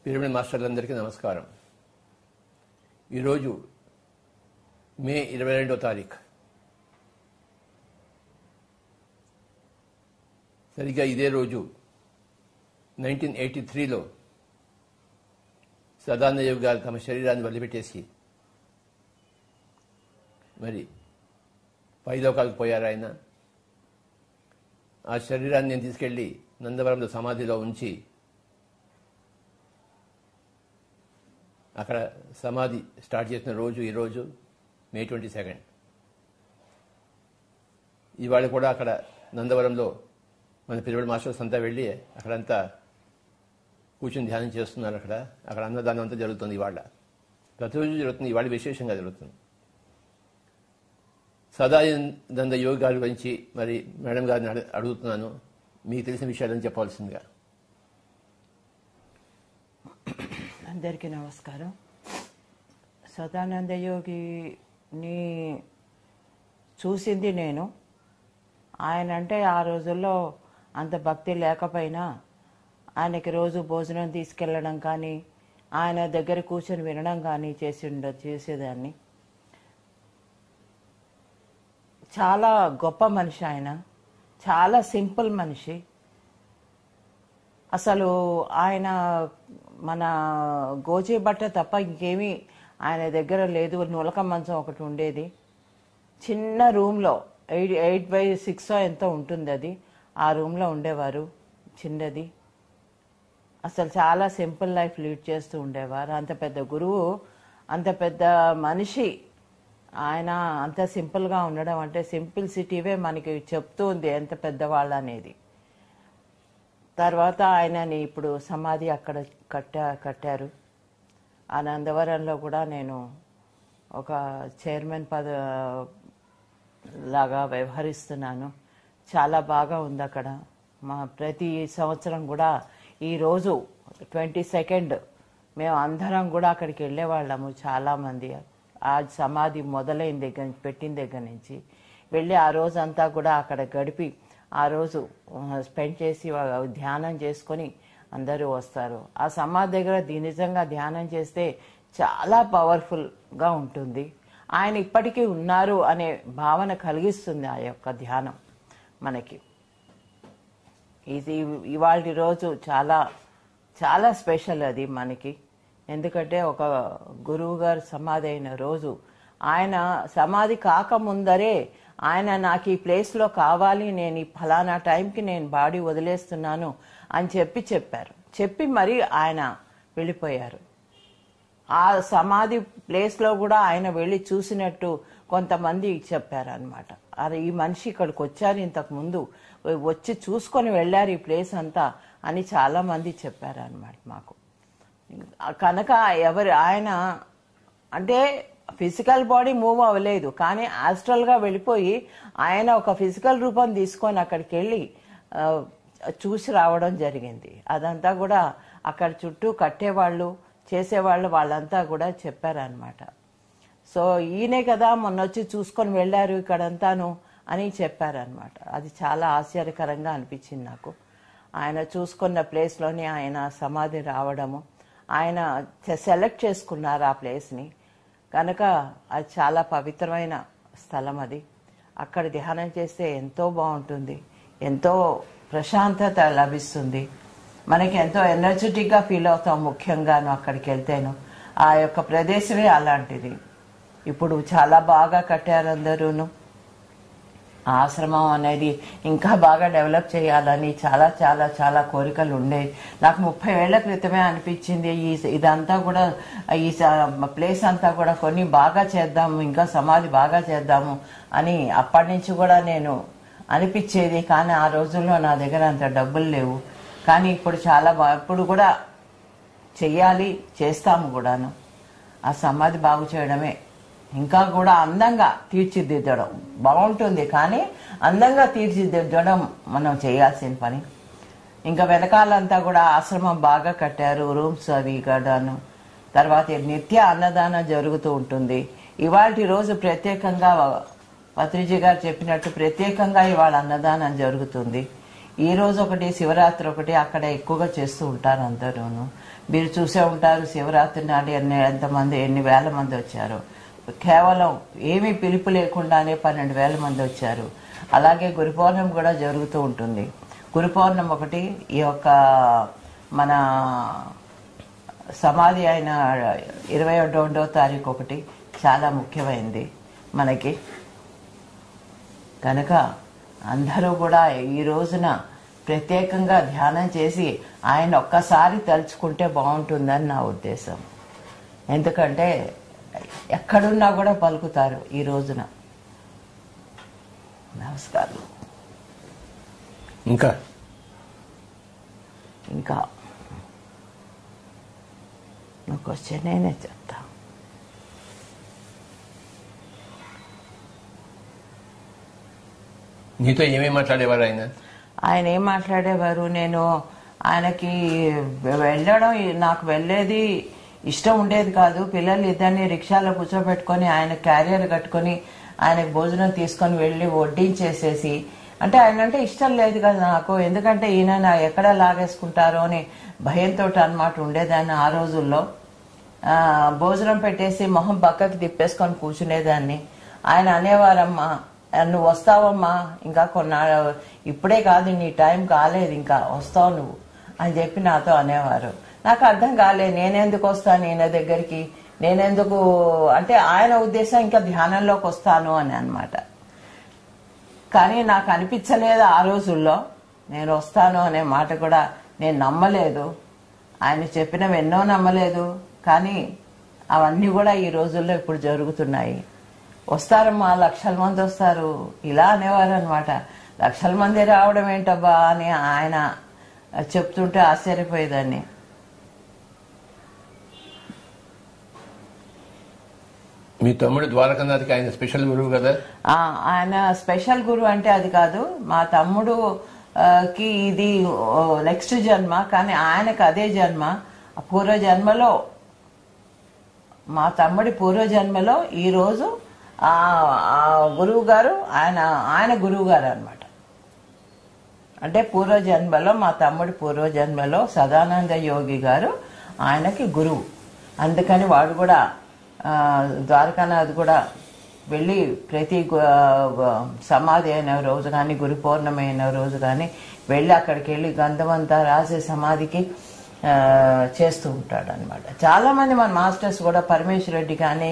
Pyramid మాస్టర్లందరికీ నమస్కారం. ఈరోజు మే 22వ తారీఖు. సరిగ్గా ఇదే రోజు 1983లో సదానంద యోగి గారు తమ శరీరాన్ని వదిలిపెట్టేసి మరి పైలోకాలకు పోయారు. ఆయన ఆ శరీరాన్ని నేను తీసుకెళ్లి నందవరంలో సమాధిలో ఉంచి అక్కడ సమాధి స్టార్ట్ చేసిన రోజు ఈరోజు మే 22. ఇవాళ కూడా అక్కడ నందవరంలో మన పిరమిడ్ మాస్టర్స్ అంతా వెళ్ళి అక్కడంతా కూర్చొని ధ్యానం చేస్తున్నారు. అక్కడ అన్నదానం అంతా జరుగుతుంది. ఇవాళ ప్రతిరోజు జరుగుతుంది, ఇవాళ విశేషంగా జరుగుతుంది. సదానంద యోగి గారి గురించి మరి మేడం గారిని అడుగుతున్నాను, మీకు తెలిసిన విషయాలని చెప్పవలసిందిగా. అందరికీ నమస్కారం. సదానంద యోగిని చూసింది నేను. ఆయన అంటే ఆ రోజుల్లో అంత భక్తి లేకపోయినా ఆయనకి రోజు భోజనం తీసుకెళ్ళడం కానీ ఆయన దగ్గర కూర్చొని వినడం కానీ చేసేదాన్ని. చాలా గొప్ప మనిషి ఆయన, చాలా సింపుల్ మనిషి. అసలు ఆయన మన గోచి బట్ట తప్ప ఇంకేమీ ఆయన దగ్గర లేదు. నులక మంచం ఒకటి ఉండేది చిన్న రూమ్లో, 8x6 ఎంతో ఉంటుంది అది. ఆ రూమ్లో ఉండేవారు, చిన్నది. అసలు చాలా సింపుల్ లైఫ్ లీడ్ చేస్తూ ఉండేవారు. అంత పెద్ద గురువు, అంత పెద్ద మనిషి, ఆయన అంత సింపుల్గా ఉండడం అంటే సింప్లిసిటీవే మనకి చెప్తూ ఉంది ఎంత పెద్దవాళ్ళు అనేది. తర్వాత ఆయనని ఇప్పుడు సమాధి అక్కడ కట్టారు. ఆ నందవరంలో కూడా నేను ఒక చైర్మన్ లాగా వ్యవహరిస్తున్నాను. చాలా బాగా ఉంది అక్కడ. మా ప్రతి సంవత్సరం కూడా ఈరోజు 22 మేము అందరం కూడా అక్కడికి వెళ్ళేవాళ్ళము. చాలామంది ఆ సమాధి పెట్టిన దగ్గర నుంచి వెళ్ళి ఆ రోజంతా కూడా అక్కడ గడిపి ఆ రోజు స్పెండ్ చేసి ధ్యానం చేసుకొని అందరూ వస్తారు. ఆ సమాధి దగ్గర నిజంగా ధ్యానం చేస్తే చాలా పవర్ఫుల్గా ఉంటుంది. ఆయన ఇప్పటికీ ఉన్నారు అనే భావన కలిగిస్తుంది ఆ యొక్క ధ్యానం మనకి. ఇది ఇవాళ రోజు చాలా చాలా స్పెషల్ అది మనకి. ఎందుకంటే ఒక గురువు గారు సమాధి అయిన రోజు, ఆయన సమాధి కాకముందరే ఆయన నాకు ఈ ప్లేస్లో కావాలి, నేను ఈ ఫలానా టైంకి నేను బాడీ వదిలేస్తున్నాను అని చెప్పారు. చెప్పి మరి ఆయన వెళ్ళిపోయారు. ఆ సమాధి ప్లేస్లో కూడా ఆయన వెళ్ళి చూసినట్టు కొంతమంది చెప్పారనమాట. అది ఈ మనిషి ఇక్కడికి వచ్చారు, ఇంతకు ముందు వచ్చి చూసుకొని వెళ్ళారు ఈ ప్లేస్ అంతా అని చాలామంది చెప్పారనమాట మాకు. కనుక ఆయన అంటే ఫిజికల్ బాడీ మూవ్ అవ్వలేదు, కానీ ఆస్ట్రల్గా వెళ్ళిపోయి ఆయన ఒక ఫిజికల్ రూపం తీసుకొని అక్కడికి వెళ్ళి చూసి రావడం జరిగింది. అదంతా కూడా అక్కడ చుట్టూ కట్టేవాళ్ళు చేసేవాళ్ళు వాళ్ళంతా కూడా చెప్పారనమాట. సో ఈయనే కదా మొన్న వచ్చి చూసుకొని వెళ్ళారు ఇక్కడంతాను అని చెప్పారనమాట. అది చాలా ఆశ్చర్యకరంగా అనిపించింది నాకు. ఆయన చూసుకున్న ప్లేస్లోనే ఆయన సమాధి రావడము, ఆయన సెలెక్ట్ చేసుకున్నారు ఆ ప్లేస్ని. కనుక అది చాలా పవిత్రమైన స్థలం. అది అక్కడ ధ్యానం చేస్తే ఎంతో బాగుంటుంది, ఎంతో ప్రశాంతత లభిస్తుంది, మనకి ఎంతో ఎనర్జెటిక్గా ఫీల్ అవుతాం. ముఖ్యంగాను అక్కడికి వెళ్తేను ఆ యొక్క ప్రదేశమే అలాంటిది. ఇప్పుడు చాలా బాగా కట్టారు అందరూను. ఆశ్రమం అనేది ఇంకా బాగా డెవలప్ చేయాలని చాలా చాలా చాలా కోరికలు ఉండేవి. నాకు 30 ఏళ్ల క్రితమే అనిపించింది ఇదంతా కూడా, ఈ ప్లేస్ అంతా కూడా కొన్ని బాగా చేద్దాము, ఇంకా సమాధి బాగా చేద్దాము అని అప్పటి నుంచి కూడా నేను అనిపించేది. కానీ ఆ రోజుల్లో నా దగ్గర అంత డబ్బులు లేవు. కానీ ఇప్పుడు ఇప్పుడు కూడా చెయ్యాలి, చేస్తాము కూడాను. ఆ సమాధి బాగు చేయడమే, ఇంకా కూడా అందంగా తీర్చిదిద్దడం బాగుంటుంది, కానీ అందంగా తీర్చిదిద్దడం మనం చేయాల్సిన పని. ఇంకా వెనకాలంతా కూడా ఆశ్రమం బాగా కట్టారు, రూమ్స్ అవి కూడాను. తర్వాత నిత్య అన్నదానం జరుగుతూ ఉంటుంది. ఇవాళ రోజు ప్రత్యేకంగా పత్రిజీ గారు చెప్పినట్టు ప్రత్యేకంగా ఇవాళ అన్నదానం జరుగుతుంది. ఈ రోజు ఒకటి, శివరాత్రి ఒకటి అక్కడ ఎక్కువగా చేస్తూ ఉంటారు అందరూను. మీరు చూసే ఉంటారు శివరాత్రి నాడు ఎన్ని వేల మంది వచ్చారు. కేవలం ఏమీ పిలుపు లేకుండానే 12,000 మంది వచ్చారు. అలాగే గురు పౌర్ణమి కూడా జరుగుతూ ఉంటుంది. గురు పౌర్ణమి ఒకటి, ఈ యొక్క మన సమాధి అయిన 22వ తారీఖు ఒకటి చాలా ముఖ్యమైనది మనకి. కనుక అందరూ కూడా ఈ రోజున ప్రత్యేకంగా ధ్యానం చేసి ఆయన ఒక్కసారి తలుచుకుంటే బాగుంటుందని నా ఉద్దేశం. ఎందుకంటే ఎక్కడున్నా కూడా పలుకుతారు ఈ రోజున. నమస్కారం. ఇంకా నాకు వచ్చే నేనే చెప్తా. నీతో ఏమేమి మాట్లాడేవారు ఆయన? ఆయన ఏం మాట్లాడేవారు, నేను ఆయనకి నాకు వెళ్ళేది ఇష్టం ఉండేది కాదు. పిల్లలు ఇద్దరిని రిక్షాలో కూర్చోబెట్టుకొని ఆయన క్యారియర్ కట్టుకొని ఆయనకు భోజనం తీసుకొని వెళ్ళి వడ్డించేసేసి, అంటే ఆయన అంటే ఇష్టం లేదు కదా నాకు, ఎందుకంటే ఈయన ఎక్కడ లాగేసుకుంటారో అని భయంతో అన్నమాట ఉండేదాన్ని. ఆ రోజుల్లో భోజనం పెట్టేసి మొహం పక్కకి తిప్పేసుకొని కూర్చునేదాన్ని. ఆయన అనేవారమ్మా, నువ్వు వస్తావమ్మా, ఇంకా కొన్నాళ్ళు, ఇప్పుడే కాదు, నీ టైం కాలేదు, ఇంకా వస్తావు నువ్వు అని చెప్పి నాతో అనేవారు. నాకు అర్థం కాలేదు, నేనెందుకు వస్తాను ఈయన దగ్గరికి, నేనెందుకు అంటే ఆయన ఉద్దేశం ఇంకా ధ్యానంలోకి వస్తాను అని అన్నమాట. కానీ నాకు అనిపించలేదు ఆ రోజుల్లో, నేను వస్తాను అనే మాట కూడా నేను నమ్మలేదు. ఆయన చెప్పినవి ఎన్నో నమ్మలేదు, కానీ అవన్నీ కూడా ఈ రోజుల్లో ఇప్పుడు జరుగుతున్నాయి. వస్తారమ్మా, లక్షల మంది వస్తారు ఇలా అనేవారు అనమాట. లక్షల మంది రావడం ఏంటబ్బా అని ఆయన చెప్తుంటే ఆశ్చర్యపోయేదాన్ని. మీ తమ్ముడు ద్వారకానాథ్కి ఆయన స్పెషల్ గురువు కదా? ఆయన స్పెషల్ గురువు అంటే అది కాదు, మా తమ్ముడుకి ఇది నెక్స్ట్ జన్మ, కానీ ఆయనకు అదే జన్మ. పూర్వజన్మలో మా తమ్ముడి పూర్వజన్మలో ఈరోజు ఆ గురువు గారు ఆయన గురువు గారు అనమాట. అంటే పూర్వజన్మలో మా తమ్ముడి పూర్వజన్మలో సదానంద యోగి గారు ఆయనకి గురువు. అందుకని వాడు కూడా ద్వారకానాథ్ కూడా వెళ్ళి ప్రతి సమాధి అయిన రోజు కానీ గురు పౌర్ణమి అయిన రోజు కానీ వెళ్ళి అక్కడికి వెళ్ళి గంధమంతా రాసే సమాధికి చేస్తూ ఉంటాడు అనమాట. చాలా మంది మన మాస్టర్స్ కూడా పరమేశ్వర రెడ్డి కానీ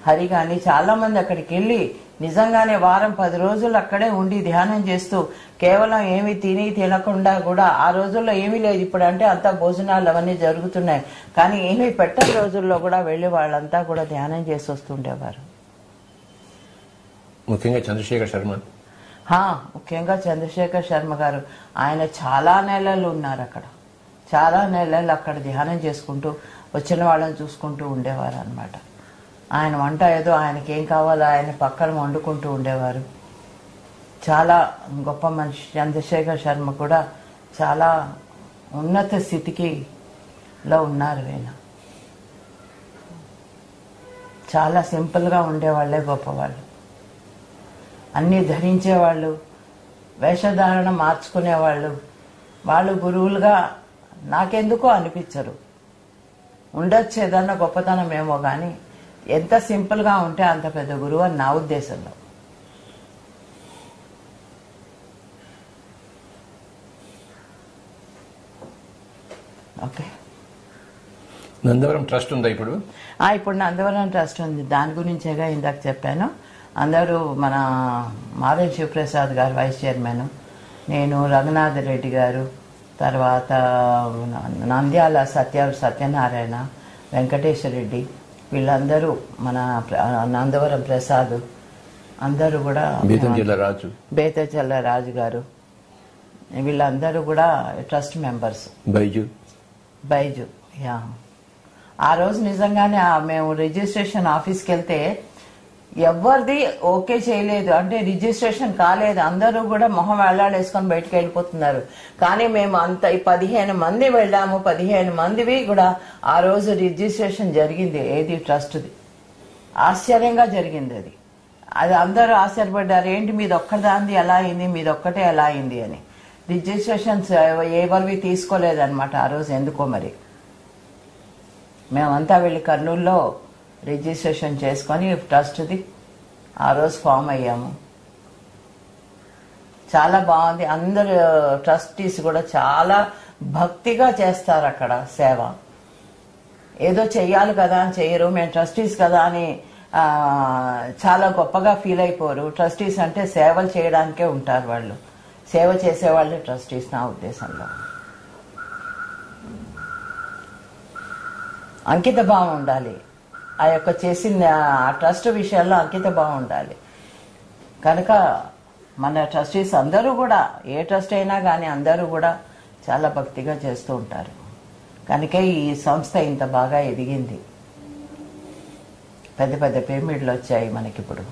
హరి కానీ చాలా మంది అక్కడికి వెళ్ళి నిజంగానే వారం 10 రోజులు అక్కడే ఉండి ధ్యానం చేస్తూ, కేవలం ఏమి తినకుండా కూడా, ఆ రోజుల్లో ఏమీ లేదు, ఇప్పుడు అంటే అంతా భోజనాలు అవన్నీ జరుగుతున్నాయి, కానీ ఏమీ పెట్టని రోజుల్లో కూడా వెళ్ళి వాళ్ళంతా కూడా ధ్యానం చేసి వస్తుండేవారు. ముఖ్యంగా చంద్రశేఖర్ శర్మ. ముఖ్యంగా చంద్రశేఖర్ శర్మ గారు ఆయన చాలా నెలలు ఉన్నారు అక్కడ, చాలా నెలలు అక్కడ ధ్యానం చేసుకుంటూ వచ్చిన వాళ్ళని చూసుకుంటూ ఉండేవారు అనమాట. ఆయన వంట ఏదో ఆయనకి ఏం కావాలో ఆయన పక్కన వండుకుంటూ ఉండేవారు. చాలా గొప్ప మనిషి చంద్రశేఖర్ శర్మ కూడా చాలా ఉన్నత స్థితికిలో ఉన్నారు. ఆయన చాలా సింపుల్గా ఉండేవాళ్ళే గొప్పవాళ్ళు. అన్నీ ధరించేవాళ్ళు, వేషధారణ మార్చుకునేవాళ్ళు. వాళ్ళు గురువులుగా నాకెందుకో అనిపించరు. ఉండొచ్చు ఏదన్నా గొప్పతనం ఏమో, కానీ ఎంత సింపుల్గా ఉంటే అంత పెద్ద గురువు అని నా ఉద్దేశంలో. ఓకే. నందవరం ట్రస్ట్ ఉందా ఇప్పుడు? ఇప్పుడు నందవరం ట్రస్ట్ ఉంది. దాని గురించేగా ఇందాక చెప్పాను. అందరూ మన మాధవ్ శివప్రసాద్ గారు వైస్ చైర్మన్, నేను రఘునాథ్ రెడ్డి గారు, తర్వాత నంద్యాల సత్యనారాయణ, వెంకటేశ్వర రెడ్డి, వీళ్ళందరూ మన నందవరం ప్రసాద్, అందరూ కూడా బేతచల్ల రాజు గారు, వీళ్ళందరూ కూడా ట్రస్ట్ మెంబర్స్. బైజు యా. ఆ రోజు నిజంగానే మేము రిజిస్ట్రేషన్ ఆఫీస్కి వెళ్తే ఎవరిది ఓకే చేయలేదు, అంటే రిజిస్ట్రేషన్ కాలేదు, అందరూ కూడా మొహం వేలాడేసుకొని బయటకు వెళ్ళిపోతున్నారు. కానీ మేము అంత 15 మంది వెళ్ళాము, 15 మందివి కూడా ఆ రోజు రిజిస్ట్రేషన్ జరిగింది. ఏది ట్రస్ట్ది. ఆశ్చర్యంగా జరిగింది అది. అందరూ ఆశ్చర్యపడ్డారు, ఏంటి మీది ఒక్కదాంది ఎలా అయింది, మీది ఒక్కటే ఎలా అయింది అని. రిజిస్ట్రేషన్స్ ఎవరివి తీసుకోలేదన్నమాట ఆ రోజు, ఎందుకో మరి. మేమంతా వెళ్ళి కర్నూలులో రిజిస్ట్రేషన్ చేసుకొని ట్రస్ట్ది ఆ రోజు ఫామ్ అయ్యాము. చాలా బాగుంది. అందరు ట్రస్టీస్ కూడా చాలా భక్తిగా చేస్తారు అక్కడ సేవ. ఏదో చెయ్యాలి కదా అని చెయ్యరు, మేము ట్రస్టీస్ కదా అని చాలా గొప్పగా ఫీల్ అయిపోరు. ట్రస్టీస్ అంటే సేవలు చేయడానికే ఉంటారు వాళ్ళు. సేవ చేసేవాళ్ళే ట్రస్టీస్ నా ఉద్దేశంలో. అంకిత భావం ఉండాలి. ఆ యొక్క చేసిన ఆ ట్రస్ట్ విషయాల్లో అంకిత భావం ఉండాలి. కనుక మన ట్రస్టీస్ అందరూ కూడా, ఏ ట్రస్ట్ అయినా కానీ అందరూ కూడా చాలా భక్తిగా చేస్తూ ఉంటారు. కనుకే ఈ సంస్థ ఇంత బాగా ఎదిగింది. పెద్ద పెద్ద పిరమిడ్లు వచ్చాయి మనకిప్పుడు.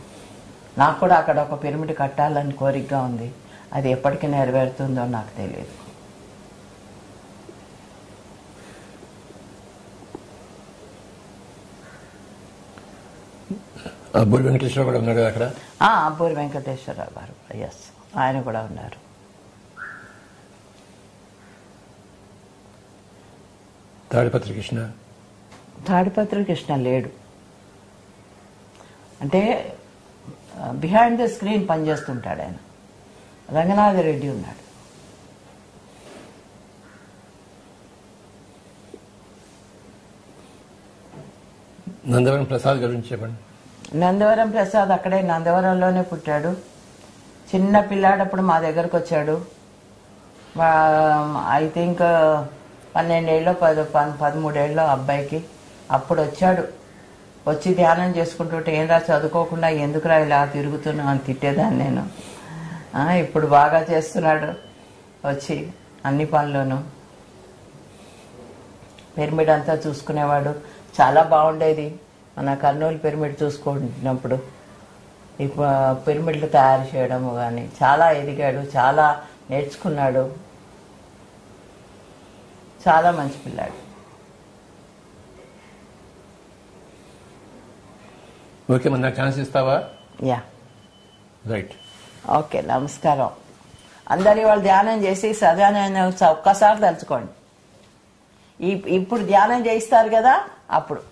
నాకు కూడా అక్కడ ఒక పిరమిడ్ కట్టాలని కోరికగా ఉంది. అది ఎప్పటికీ నెరవేరుతుందో నాకు తెలియదు. అబ్బూరి వెంకటేశ్వర కూడా ఉన్నాడు అక్కడ. అబ్బూరి వెంకటేశ్వరరావు గారు, ఎస్, ఆయన కూడా ఉన్నారు. తాడిపత్రి కృష్ణ లేడు. అంటే బిహైండ్ ద స్క్రీన్ పనిచేస్తుంటాడు ఆయన. రంగనాథ రెడ్డి ఉన్నాడు. నందవరం ప్రసాద్ గురించి చెప్పండి. నందవరం ప్రసాద్ అక్కడే నందవరంలోనే పుట్టాడు. చిన్న పిల్లాడప్పుడు మా దగ్గరకు వచ్చాడు. ఐ థింక్ 12 ఏళ్ళో 13 ఏళ్ళో అబ్బాయికి. అప్పుడు వచ్చాడు. వచ్చి ధ్యానం చేసుకుంటుంటే ఏంరా చదువుకోకుండా ఎందుకురా ఇలా తిరుగుతున్నావు అని తిట్టేదాన్ని నేను. ఇప్పుడు బాగా చేస్తున్నాడు వచ్చి అన్ని పనుల్లోనూ. పిరమిడ్ అంతా చూసుకునేవాడు. చాలా బాగుండేది మన కర్నూలు పిరమిడ్ చూసుకుంటున్నప్పుడు. ఈ పిరమిడ్లు తయారు చేయడము కానీ చాలా ఎదిగాడు, చాలా నేర్చుకున్నాడు. చాలా మంచి పిల్లాడు. ఓకే, మన నాకు ఛాన్స్ ఇస్తావా? Yeah, right. ఓకే, నమస్కారం. అందరి వాళ్ళు ధ్యానం చేసి సదానాన్ని ఒక్కసారి తలుచుకోండి. ఇప్పుడు ధ్యానం చేయిస్తారు కదా, అప్పుడు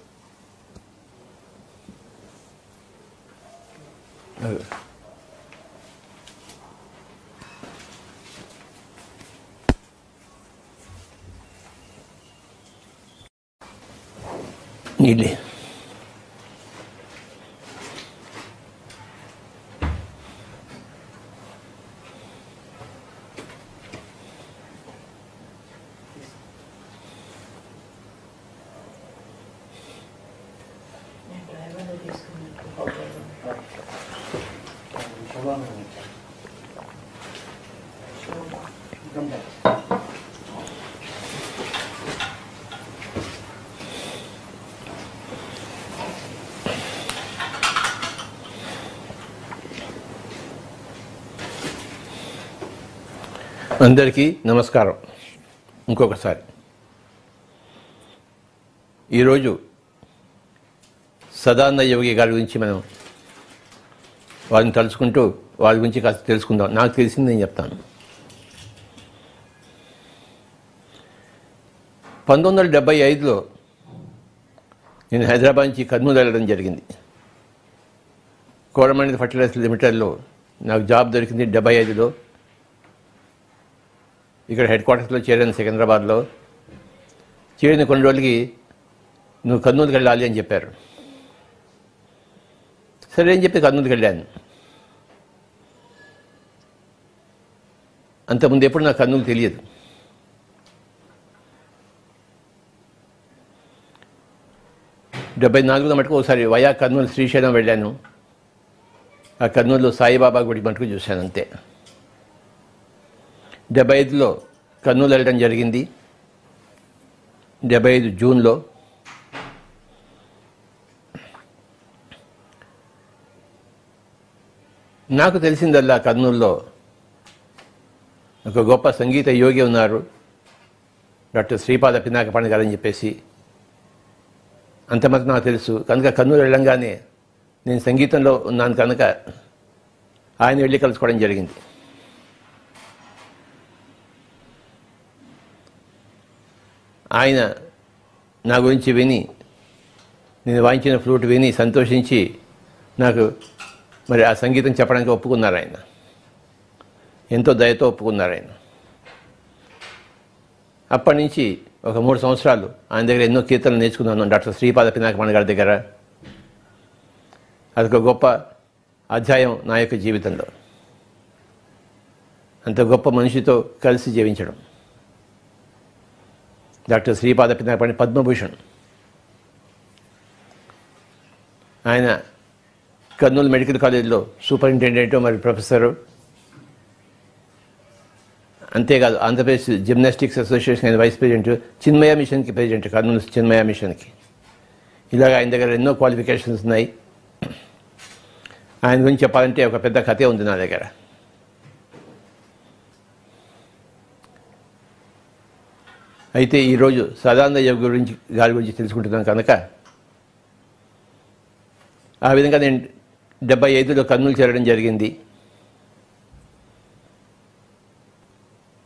నీళ్ళే. అందరికీ నమస్కారం. ఇంకొకసారి ఈరోజు సదానంద యోగి గారి గురించి మనం వారిని తలుచుకుంటూ వారి గురించి కాస్త తెలుసుకుందాం. నాకు తెలిసింది నేను చెప్తాను. 1975లో నేను హైదరాబాద్ నుంచి కర్నూలు వెళ్ళడం జరిగింది. కోరమణి ఫర్టిలైజర్స్ లిమిటెడ్లో నాకు జాబ్ దొరికింది 75లో. ఇక్కడ హెడ్ క్వార్టర్స్లో చేరాను సికింద్రాబాద్లో. చేరిన కొన్ని రోజులకి నువ్వు కర్నూలుకి వెళ్ళాలి అని చెప్పారు. సరే అని చెప్పి కర్నూలుకి వెళ్ళాను. అంతకుముందు ఎప్పుడు నాకు కర్నూలు తెలియదు. డెబ్బై 74లో మటుకు ఒకసారి వయా కర్నూలు శ్రీశైలం వెళ్ళాను. ఆ కర్నూలులో సాయిబాబా గుడి మటుకు చూశాను అంతే. 75లో కర్నూలు వెళ్ళడం జరిగింది. 75 జూన్లో. నాకు తెలిసిందల్లా కర్నూలులో ఒక గొప్ప సంగీత యోగి ఉన్నారు, డాక్టర్ శ్రీపాద పినాకపాణి గారు అని చెప్పేసి. అంతమంది నాకు తెలుసు. కనుక కర్నూలు వెళ్ళంగానే నేను సంగీతంలో ఉన్నాను కనుక ఆయన వెళ్ళి కలుసుకోవడం జరిగింది. ఆయన నా గురించి విని, నేను వాయించిన ఫ్లూట్ విని సంతోషించి నాకు మరి ఆ సంగీతం చెప్పడానికి ఒప్పుకున్నారు ఆయన. ఎంతో దయతో ఒప్పుకున్నారు ఆయన. అప్పటి నుంచి ఒక 3 సంవత్సరాలు ఆయన దగ్గర ఎన్నో కీర్తనలు నేర్చుకున్నాను. డాక్టర్ శ్రీపాద పినాకమణ గారి దగ్గర. అదొక గొప్ప అధ్యాయం నా యొక్క జీవితంలో. అంత గొప్ప మనిషితో కలిసి జీవించడం. డాక్టర్ శ్రీపాద పినాకమణి పద్మభూషణ్. ఆయన కర్నూలు మెడికల్ కాలేజ్లో సూపరింటెండెంట్ మరి ప్రొఫెసరు. అంతేకాదు ఆంధ్రప్రదేశ్ జిమ్నాస్టిక్స్ అసోసియేషన్ ఆయన వైస్ ప్రెసిడెంట్, చిన్మయ మిషన్కి ప్రెసిడెంట్, కర్నూలు చిన్మయ మిషన్కి. ఇలాగ ఆయన దగ్గర ఎన్నో క్వాలిఫికేషన్స్ ఉన్నాయి. ఆయన గురించి చెప్పాలంటే ఒక పెద్ద కథే ఉంది నా దగ్గర. అయితే ఈరోజు సదానంద యోగి గారి గురించి తెలుసుకుంటున్నాను కనుక, ఆ విధంగా నేను 75లో కర్నూలు చేరడం జరిగింది.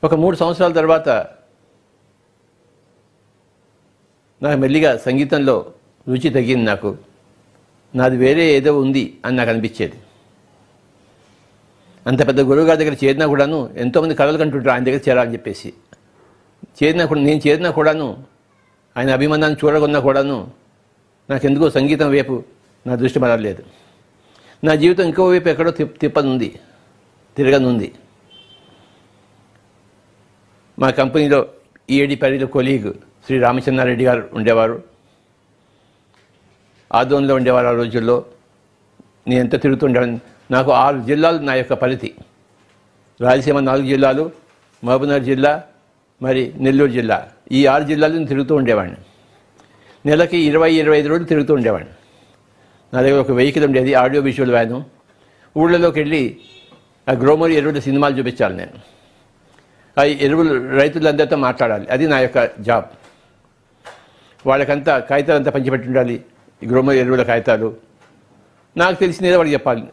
ఒక 3 సంవత్సరాల తర్వాత నాకు మెల్లిగా సంగీతంలో రుచి తగ్గింది. నాది వేరే ఏదో ఉంది అని నాకు అనిపించేది. అంత పెద్ద గురువు గారి దగ్గర చేరినా కూడాను ఎంతోమంది కళలు కంటుంటారు ఆయన దగ్గర చేరాలని చెప్పేసి. నేను చేరినా కూడాను ఆయన అభిమానాన్ని చూడకున్నా కూడాను నాకెందుకో సంగీతం వైపు నా దృష్టి మరలేదు. నా జీవితం ఇంకో వైపు ఎక్కడో తిరగనుంది. మా కంపెనీలో ఈఏడి పరిధిలో కొలీగ్ శ్రీ రామచంద్రారెడ్డి గారు ఉండేవారు. ఆదోన్లో ఉండేవారు. ఆ రోజుల్లో నేను ఎంత తిరుగుతుండేవాడిని. నాకు 6 జిల్లాలు నా యొక్క పరిధి. రాయలసీమ 4 జిల్లాలు, మహబూబ్నగర్ జిల్లా, మరి నెల్లూరు జిల్లా. ఈ 6 జిల్లాలు నేను తిరుగుతూ ఉండేవాడిని. నెలకి 20-25 రోజులు తిరుగుతూ ఉండేవాడిని. నా దగ్గర ఒక వెహికల్ ఉండేది, ఆడియో విజువల్ వ్యాను. ఊళ్ళలోకి వెళ్ళి ఆ గ్రోమోరి ఎరువుల సినిమాలు చూపించాలి నేను. ఆ ఎరువులు రైతులందరితో మాట్లాడాలి. అది నా యొక్క జాబ్. వాళ్ళకంతా కాగితాలంతా పంచిపెట్టి ఉండాలి, ఈ గ్రోమోరి ఎరువుల కాగితాలు. నాకు తెలిసినదో వాడికి చెప్పాలి.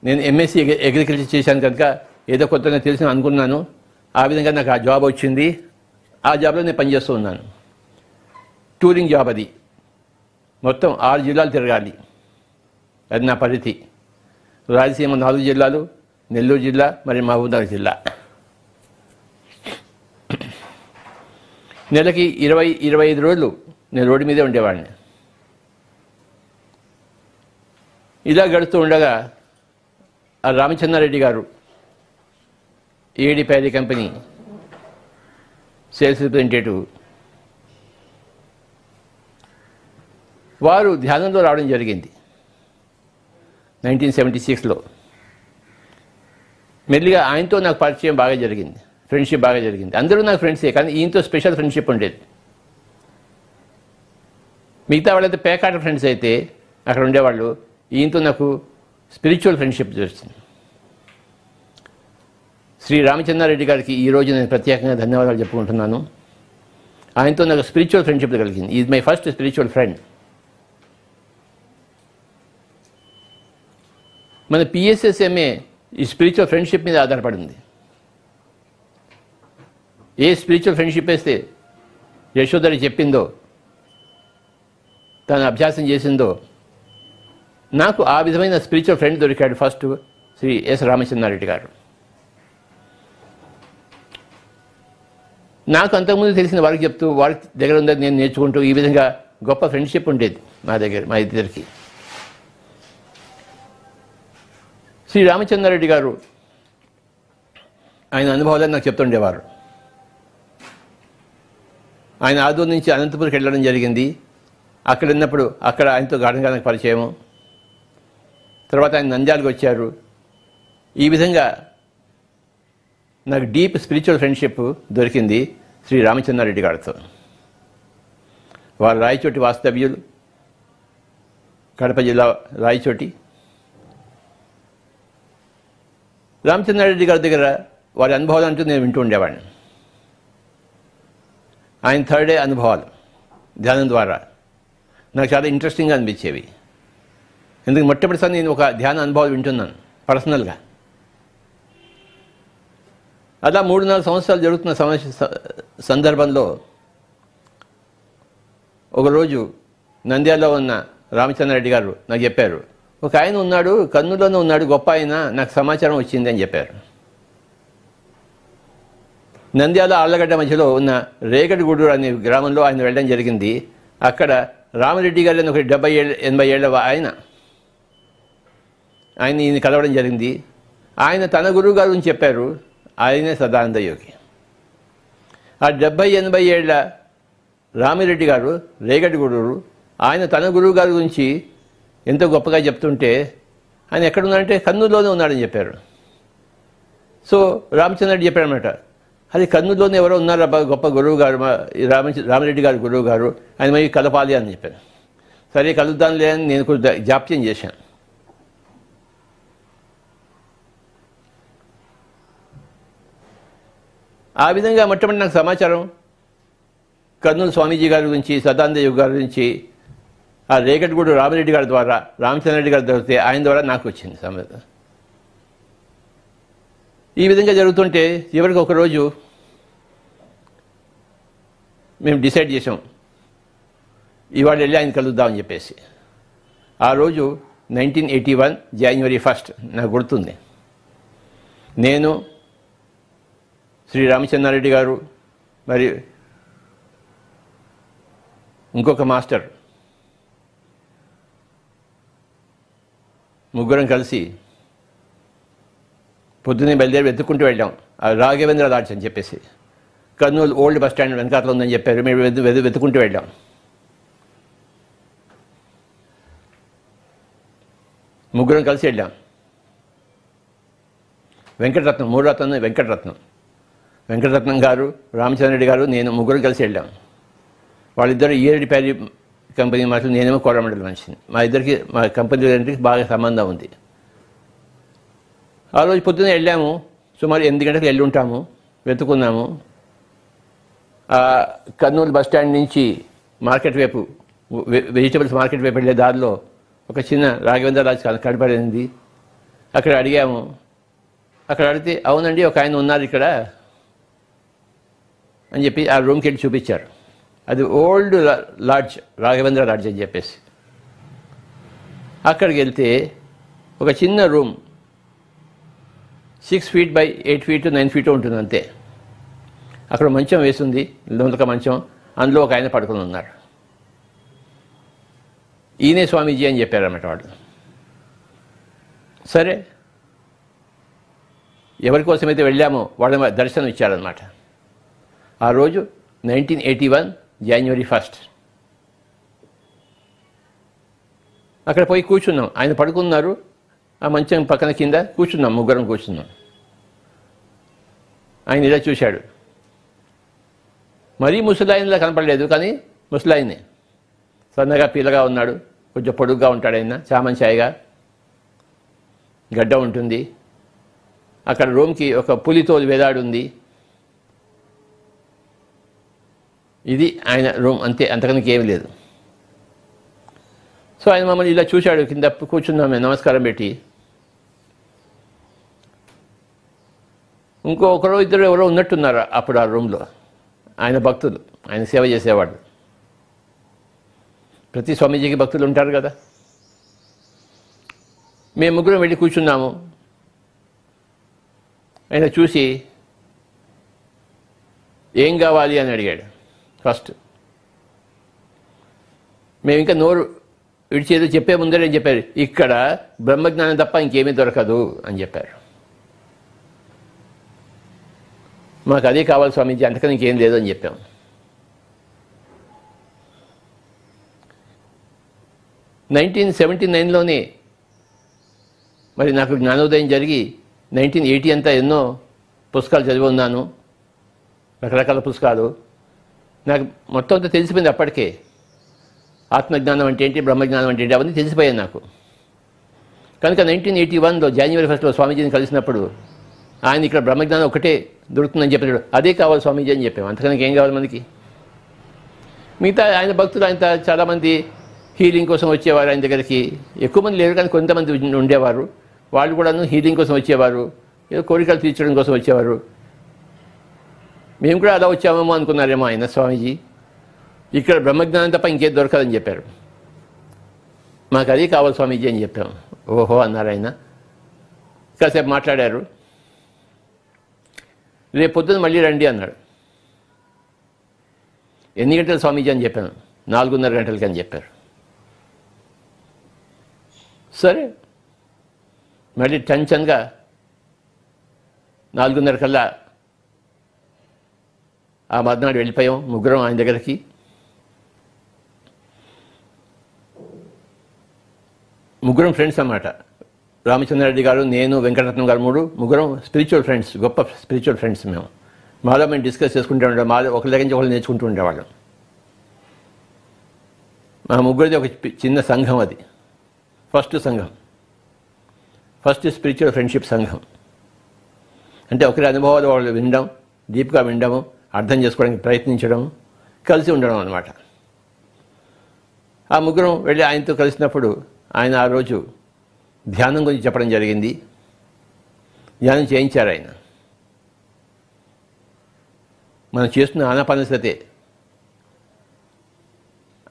నేను ఎంఎస్సీ అగ్రికల్చర్ చేశాను కనుక ఏదో కొత్తగా తెలిసిన అనుకున్నాను. ఆ విధంగా నాకు ఆ జాబ్ వచ్చింది. ఆ జాబ్లో నేను పనిచేస్తూ ఉన్నాను. టూరింగ్ జాబ్ అది. మొత్తం 6 జిల్లాలు తిరగాలి. అది నా పరిధి. రాయలసీమ 4 జిల్లాలు, నెల్లూరు జిల్లా, మరి మహబూబ్నగర్ జిల్లా. నెలకి 20-25 రోజులు నేను రోడ్డు మీదే ఉండేవాడిని. ఇలా గడుస్తూ ఉండగా ఆ రామచంద్రారెడ్డి గారు ఏడి ప్యారీ కంపెనీ సేల్స్ రిప్రజెంటేటివ్, వారు ధ్యానంలో రావడం జరిగింది 1976లో. మెల్లిగా ఆయనతో నాకు పరిచయం బాగా జరిగింది, ఫ్రెండ్షిప్ బాగా జరిగింది. అందరూ నాకు ఫ్రెండ్సే, కానీ ఈయనతో స్పెషల్ ఫ్రెండ్షిప్ ఉండేది. మిగతా వాళ్ళైతే పేకాట ఫ్రెండ్స్ అయితే అక్కడ ఉండేవాళ్ళు. ఈయనతో నాకు స్పిరిచువల్ ఫ్రెండ్షిప్ చేస్తుంది. శ్రీ రామచంద్రారెడ్డి గారికి ఈరోజు నేను ప్రత్యేకంగా ధన్యవాదాలు చెప్పుకుంటున్నాను. ఆయనతో నాకు స్పిరిచువల్ ఫ్రెండ్షిప్ కలిగింది. Is my first spiritual friend. మన పిఎస్ఎస్ఎంఏ ఈ స్పిరిచువల్ ఫ్రెండ్షిప్ మీద ఆధారపడింది. ఏ స్పిరిచువల్ ఫ్రెండ్షిప్ వేస్తే యశోధరి చెప్పిందో, తను అభ్యాసం చేసిందో, నాకు ఆ విధమైన స్పిరిచువల్ ఫ్రెండ్ దొరికాడు ఫస్ట్ శ్రీ ఎస్ రామచంద్రారెడ్డి గారు. నాకు అంతకుముందు తెలిసిన వారికి చెప్తూ, వారి దగ్గర ఉందని నేను నేర్చుకుంటూ, ఈ విధంగా గొప్ప ఫ్రెండ్షిప్ ఉండేది మా ఇద్దరికి. శ్రీ రామచంద్రారెడ్డి గారు ఆయన అనుభవాలను నాకు చెప్తుండేవారు. ఆయన ఆదూరు నుంచి అనంతపురికి వెళ్ళడం జరిగింది. అక్కడ ఉన్నప్పుడు అక్కడ ఆయనతో గాఢంగా నాకు పరిచయము. తర్వాత ఆయన నంద్యాలకు వచ్చారు. ఈ విధంగా నాకు డీప్ స్పిరిచువల్ ఫ్రెండ్షిప్ దొరికింది శ్రీ రామచంద్రారెడ్డి గారితో. వారు రాయచోటి వాస్తవ్యులు, కడప జిల్లా రాయచోటి. రామచంద్రారెడ్డి గారి దగ్గర వారి అనుభవాలు అంటూ నేను వింటూ ఉండేవాడిని. ఆయన థర్డ్ డే అనుభవాలు ధ్యానం ద్వారా నాకు చాలా ఇంట్రెస్టింగ్గా అనిపించేవి. ఎందుకు మొట్టమొదటిసారి నేను ఒక ధ్యాన అనుభవాలు వింటున్నాను పర్సనల్గా. అలా 3-4 సంవత్సరాలు జరుగుతున్న సందర్భంలో ఒకరోజు నంద్యాలలో ఉన్న రామచంద్రారెడ్డి గారు నాకు చెప్పారు, ఒక ఆయన ఉన్నాడు, కర్నూలులోనే ఉన్నాడు, గొప్ప ఆయన, నాకు సమాచారం వచ్చింది అని చెప్పారు. నంద్యాల ఆళ్లగడ్డ మధ్యలో ఉన్న రేగడిగూడూరు అనే గ్రామంలో ఆయన వెళ్ళడం జరిగింది. అక్కడ రామరెడ్డి గారు అని ఒక 70-80 ఏళ్ళ ఆయన ఈయన కలవడం జరిగింది. ఆయన తన గురువు గారు గురించి చెప్పారు, ఆయనే సదానంద యోగి. ఆ 70-80 ఏళ్ళ రామిరెడ్డి గారు రేగడిగూడూరు, ఆయన తన గురువు గారి గురించి ఎంతో గొప్పగా చెప్తుంటే ఆయన ఎక్కడున్నాడంటే కర్నూలులోనే ఉన్నాడని చెప్పారు. సో రామచంద్రరెడ్డి చెప్పాడనమాట, అది కర్నూలులోనే ఎవరో ఉన్నారబ్బా గొప్ప గురువు గారు, రామిరెడ్డి గారు గురువు గారు, ఆయన మరి కలపాలి అని చెప్పారు. సరే కలుద్దాంలే అని నేను కూడా జాప్యం చేశాను. ఆ విధంగా మొట్టమొదటి నాకు సమాచారం కర్నూలు స్వామీజీ గారి గురించి, సదానంద యోగి గారి గురించి ఆ రేగడిగూడు రామిరెడ్డి గారి ద్వారా, రామచంద్రరెడ్డి గారి దొరికితే ఆయన ద్వారా నాకు వచ్చింది సమాచారం. ఈ విధంగా జరుగుతుంటే చివరికి ఒకరోజు మేము డిసైడ్ చేసాం, ఇవాళ వెళ్ళి ఆయన కలుద్దామని చెప్పేసి. ఆ రోజు 1981 జనవరి 1 నాకు గుర్తుంది. నేను, శ్రీ రామచంద్రారెడ్డి గారు, మరి ఇంకొక మాస్టర్, ముగ్గురం కలిసి పొద్దున్నే బయలుదేరి వెతుక్కుంటూ వెళ్ళాం. ఆ రాఘవేంద్ర లాడ్జ్ అని చెప్పేసి కర్నూలు ఓల్డ్ బస్ స్టాండ్ వెనకాతలో ఉందని చెప్పారు. మేము వెతుక్కుంటూ వెళ్ళాం. ముగ్గురం కలిసి వెళ్ళాం. వెంకటరత్నం, మూడరత్నం వెంకటరత్నం గారు, రామచంద్రరెడ్డి గారు, నేను ముగ్గురం కలిసి వెళ్ళాం. వాళ్ళిద్దరు ఈరెడ్డి ప్యారీ కంపెనీ మనుషులు, నేనేమో కోరమండలి మనిషిని. మా కంపెనీ రెండింటికి బాగా సంబంధం ఉంది. ఆ రోజు పొద్దున్నే వెళ్ళాము, సుమారు 8 గంటలకు వెళ్ళి ఉంటాము. వెతుకున్నాము. కర్నూలు బస్ స్టాండ్ నుంచి మార్కెట్ వైపు, వెజిటబుల్స్ మార్కెట్ వైపు వెళ్ళే దారిలో ఒక చిన్న రాఘవేంద్ర రాజ్ కనపడింది. అక్కడ అడిగాము. అక్కడ అడిగితే అవునండి ఒక ఆయన ఉన్నారు ఇక్కడ అని చెప్పి ఆ రూమ్కి వెళ్ళి చూపించారు. అది ఓల్డ్ లాడ్జ్, రాఘవేంద్ర లాడ్జ్ అని చెప్పేసి. అక్కడికి వెళ్తే ఒక చిన్న room, 6 feet by 8 feet 9 feet ఉంటుంది అంతే. అక్కడ మంచం వేసింది, లోనక మంచం, అందులో ఒక ఆయన పడుకుని ఉన్నారు. ఈయనే స్వామీజీ అని చెప్పారన్నమాట వాళ్ళు. సరే, ఎవరి కోసమైతే వెళ్ళామో వాళ్ళ దర్శనం ఇచ్చారన్నమాట. ఆ రోజు 1981 జనవరి 1 అక్కడ పోయి కూర్చున్నాం. ఆయన పడుకున్నారు, ఆ మంచం పక్కన కింద కూర్చున్నాం, ముగ్గురం కూర్చున్నాం. ఆయన ఇలా చూశాడు. మరీ ముసలాయనలా కనపడలేదు, కానీ ముసలాయనే. సన్నగా పీలగా ఉన్నాడు, కొంచెం పొడుగ్గా ఉంటాడు ఆయన, చామంచాయిగా, గడ్డ ఉంటుంది. అక్కడ రూమ్కి ఒక పులితోలు వేలాడుంది. ఇది ఆయన రూమ్, అంతే, అంతకనికి ఏమీ లేదు. సో ఆయన మమ్మల్ని ఇలా చూశాడు, కింద కూర్చున్నామే నమస్కారం పెట్టి. ఒకరో ఇద్దరు ఎవరో ఉన్నట్టున్నారు అప్పుడు ఆ రూమ్లో, ఆయన భక్తులు, ఆయన సేవ చేసేవాడు. ప్రతి స్వామీజీకి భక్తులు ఉంటారు కదా. మేము ముగ్గురం వెళ్ళి కూర్చున్నాము. ఆయన చూసి ఏం కావాలి అని అడిగాడు ఫస్ట్. మేము ఇంకా నోరు విడిచేదో చెప్పే ముందరే చెప్పారు, ఇక్కడ బ్రహ్మజ్ఞానం తప్ప ఇంకేమీ దొరకదు అని చెప్పారు. మాకు అదే కావాలి స్వామీజీ, అంతకని ఇంకేం లేదు అని చెప్పాము. (1979) మరి నాకు జ్ఞానోదయం జరిగి 1980 అంతా ఎన్నో పుస్తకాలు చదివి ఉన్నాను, రకరకాల పుస్తకాలు. నాకు మొత్తం అంతా తెలిసిపోయింది అప్పటికే. ఆత్మజ్ఞానం అంటే ఏంటి, బ్రహ్మజ్ఞానం అంటే ఏంటి, అవన్నీ తెలిసిపోయాయి నాకు. కనుక 1981 జనవరి 1 స్వామీజీని కలిసినప్పుడు ఆయన ఇక్కడ బ్రహ్మజ్ఞానం ఒకటే దొరుకుతుందని చెప్పాడు. అదే కావాలి స్వామీజీ అని చెప్పాము. అంతకన్నా ఏం కావాలి మనకి? మిగతా ఆయన భక్తులు, ఆయన చాలామంది హీలింగ్ కోసం వచ్చేవారు ఆయన దగ్గరికి. ఎక్కువ మంది లేరు, కానీ కొంతమంది ఉండేవారు. వాళ్ళు కూడాను హీలింగ్ కోసం వచ్చేవారు, ఏదో కోరికలు తీర్చడం కోసం వచ్చేవారు. మేము కూడా అలా వచ్చామేమో అనుకున్నారేమో ఆయన స్వామీజీ. ఇక్కడ బ్రహ్మజ్ఞానం తప్ప ఇంకేది దొరకదని చెప్పారు. మాకు అది కావాలి స్వామీజీ అని చెప్పాం. ఓహో అన్నారు ఆయన. కాసేపు మాట్లాడారు. రేపు పొద్దున మళ్ళీ రండి అన్నాడు. ఎన్ని గంటలు స్వామీజీ అని చెప్పాను. 4:30 గంటలకి అని చెప్పారు. సరే మళ్ళీ టెన్షన్గా 4:30 కల్లా ఆ మర్నాడు వెళ్ళిపోయాం ముగ్గురం ఆయన దగ్గరికి. ముగ్గురం ఫ్రెండ్స్ అన్నమాట. రామచంద్రారెడ్డి గారు, నేను, వెంకటరత్నం గారు ముగ్గురం స్పిరిచువల్ ఫ్రెండ్స్, గొప్ప స్పిరిచువల్ ఫ్రెండ్స్. మాలో మేము డిస్కస్ చేసుకుంటూ ఉండేవాళ్ళం. మాలో ఒకరి దగ్గర నుంచి ఒకరు నేర్చుకుంటూ ఉండేవాళ్ళం. మా ముగ్గురిది ఒక చిన్న సంఘం. అది ఫస్ట్ సంఘం, ఫస్ట్ స్పిరిచువల్ ఫ్రెండ్షిప్ సంఘం. అంటే ఒకరి అనుభవాలు వాళ్ళు వినడం, డీప్గా వినడము, అర్థం చేసుకోవడానికి ప్రయత్నించడం, కలిసి ఉండడం అన్నమాట. ఆ ముగ్గురం వెళ్ళి ఆయనతో కలిసినప్పుడు ఆయన ఆ రోజు ధ్యానం గురించి చెప్పడం జరిగింది. ధ్యానం చేయించారు ఆయన. మనం చేస్తున్న ఆనాపానసతే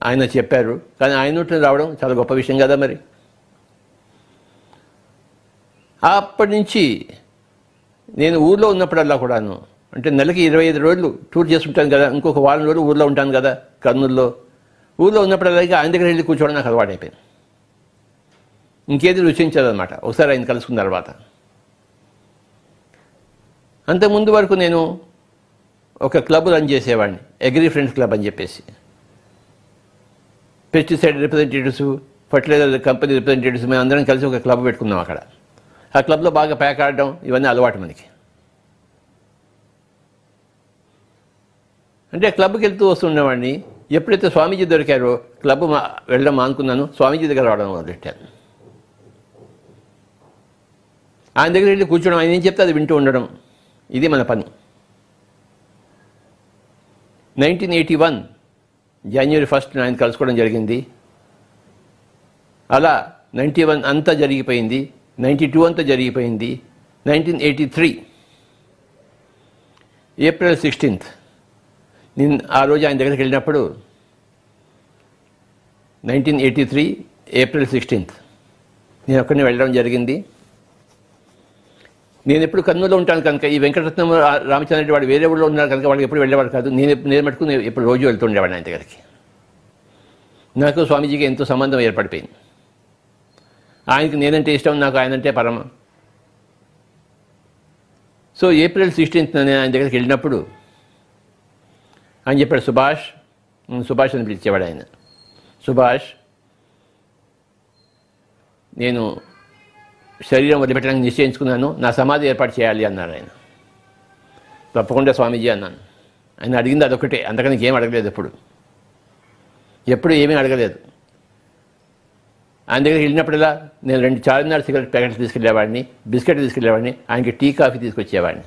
ఆయన చెప్పారు. కానీ ఆయన నోటి రావడం చాలా గొప్ప విషయం కదా మరి. అప్పటి నుంచి నేను ఊర్లో ఉన్నప్పుడల్లా కూడాను, అంటే నెలకి 25 రోజులు టూర్ చేస్తుంటాను కదా, ఇంకొక వారం రోజులు ఊర్లో ఉంటాను కదా కర్నూలులో. ఊర్లో ఉన్నప్పుడల్లా ఆయన దగ్గర వెళ్ళి కూర్చోవడం నాకు అలవాటు అయిపోయింది. ఇంకేది రుచించదన్నమాట ఒకసారి ఆయన కలుసుకున్న తర్వాత. అంతకుముందు వరకు నేను ఒక క్లబ్ రన్ చేసేవాడిని, అగ్రి ఫ్రెండ్స్ క్లబ్ అని చెప్పేసి. Pesticide representatives, fertiliser company representatives మేము అందరం కలిసి ఒక క్లబ్ పెట్టుకున్నాం అక్కడ. ఆ క్లబ్లో బాగా ప్యాక్ ఆడడం ఇవన్నీ అలవాటు మనకి. అంటే క్లబ్కి వెళ్తూ వస్తుండేవాడిని. ఎప్పుడైతే స్వామీజీ దొరికారో క్లబ్ వెళ్ళడం మానుకున్నాను, స్వామీజీ దగ్గర రావడం మొదలెట్టాను. ఆయన దగ్గర వెళ్ళి కూర్చోవడం, ఆయన ఏం చెప్తే అది వింటూ ఉండడం, ఇది మన పని. 1981 జనవరి 1 ఆయన కలుసుకోవడం జరిగింది. అలా 91 అంతా జరిగిపోయింది, 92 అంతా జరిగిపోయింది. 1983 ఏప్రిల్ 16 నేను ఆ రోజు ఆయన దగ్గరికి వెళ్ళినప్పుడు 1983 ఏప్రిల్ 16 నేను అక్కడిని వెళ్ళడం జరిగింది. నేను ఎప్పుడు కర్నూలులో ఉంటాను కనుక ఈ వెంకటరత్నం రామచంద్రరెడ్డి వాడు వేరే ఊళ్ళో ఉన్నారు కనుక వాళ్ళకి ఎప్పుడు వెళ్ళేవాడు కాదు. నేను మటుకు ఎప్పుడు రోజు వెళ్తుండేవాడిని ఆయన దగ్గరికి. నాకు స్వామీజీకి ఎంతో సంబంధం ఏర్పడిపోయింది. ఆయనకి నేనంటే ఇష్టం, నాకు ఆయనంటే పరమ. సో ఏప్రిల్ 16 నేను ఆయన దగ్గరికి వెళ్ళినప్పుడు ఆయన చెప్పాడు, సుభాష్ అని పిలిచేవాడు ఆయన. సుభాష్, నేను శరీరం వదిలిపెట్టడానికి నిశ్చయించుకున్నాను, నా సమాధి ఏర్పాటు చేయాలి అన్నారు ఆయన. తప్పకుండా స్వామీజీ అన్నాను. ఆయన అడిగింది అదొకటే, అంతకని ఏం అడగలేదు. ఎప్పుడు ఏమీ అడగలేదు. ఆయన దగ్గరికి వెళ్ళినప్పుడల్లా నేను 2 చార్మినార్ సిగరెట్ ప్యాకెట్లు తీసుకెళ్ళేవాడిని, బిస్కెట్ తీసుకెళ్ళేవాడిని, ఆయనకి టీ కాఫీ తీసుకొచ్చేవాడిని.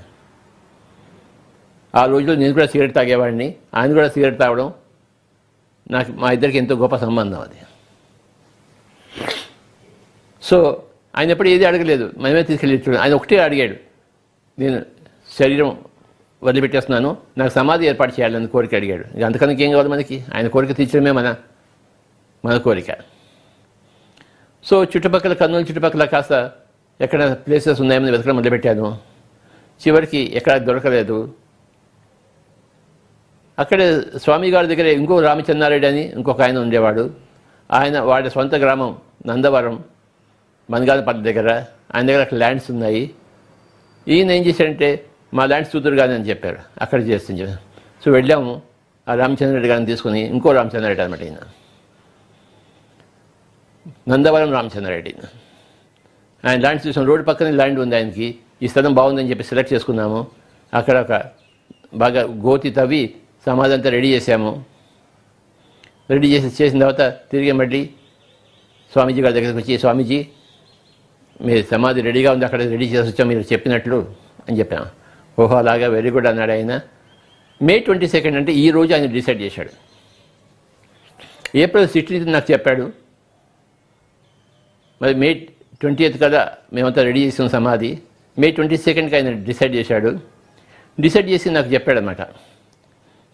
ఆ రోజుల్లో నేను కూడా సిగరెట్ తాగేవాడిని, ఆయన కూడా సిగరెట్ తాగడం, నాకు మా ఇద్దరికి ఎంతో గొప్ప సంబంధం అది. సో ఆయన ఎప్పుడు ఏది అడగలేదు, మనమే తీసుకెళ్ళి. ఆయన ఒకటే అడిగాడు, నేను శరీరం వదిలిపెట్టేస్తున్నాను, నాకు సమాధి ఏర్పాటు చేయాలని కోరిక అడిగాడు. ఇక అంతకన్నా ఏం కావాలి మనకి, ఆయన కోరిక తీర్చడమే మన కోరిక. సో చుట్టుపక్కల కర్నూలు చుట్టుపక్కల కాస్త ఎక్కడ ప్లేసెస్ ఉన్నాయని వెతకడం మొదలుపెట్టాను. చివరికి ఎక్కడ దొరకలేదు. అక్కడే స్వామి గారి దగ్గర ఇంకో రామచంద్రారెడ్డి అని ఇంకొక ఆయన ఉండేవాడు. వాడి సొంత గ్రామం నందవరం, మన్గానపల్లి దగ్గర. ఆయన దగ్గర అక్కడ ల్యాండ్స్ ఉన్నాయి. ఈయన ఏం చేశాడంటే మా ల్యాండ్స్ చూదురు కానీ అని చెప్పారు, అక్కడ చేస్తుంది. సో వెళ్ళాము. ఆ రామచంద్రారెడ్డి గారిని తీసుకుని, ఇంకో రామచంద్రారెడ్డి అనమాట ఈయన, నందవరం రామచంద్రారెడ్డి. ఆయన ల్యాండ్స్ చూసాం. రోడ్డు పక్కనే ల్యాండ్ ఉంది ఆయనకి. ఈ స్థలం బాగుందని చెప్పి సెలెక్ట్ చేసుకున్నాము. అక్కడ ఒక బాగా గోతి తవ్వి సమాధి అంతా రెడీ చేసాము. రెడీ చేసిన తర్వాత తిరిగి మళ్ళీ స్వామీజీ గారి దగ్గరికి వచ్చి, స్వామీజీ మీ సమాధి రెడీగా ఉంది, అక్కడ రెడీ చేసి వచ్చాం మీరు చెప్పినట్లు అని చెప్పాము. ఓహో అలాగా, వెరీ గుడ్ అన్నాడు ఆయన. మే 22 అంటే ఈ రోజు ఆయన డిసైడ్ చేశాడు. ఏప్రిల్ 16 నాకు చెప్పాడు. మరి మే 20 కదా మేమంతా రెడీ చేసాం సమాధి. మే 22కి ఆయన డిసైడ్ చేశాడు. డిసైడ్ చేసి నాకు చెప్పాడు అనమాట,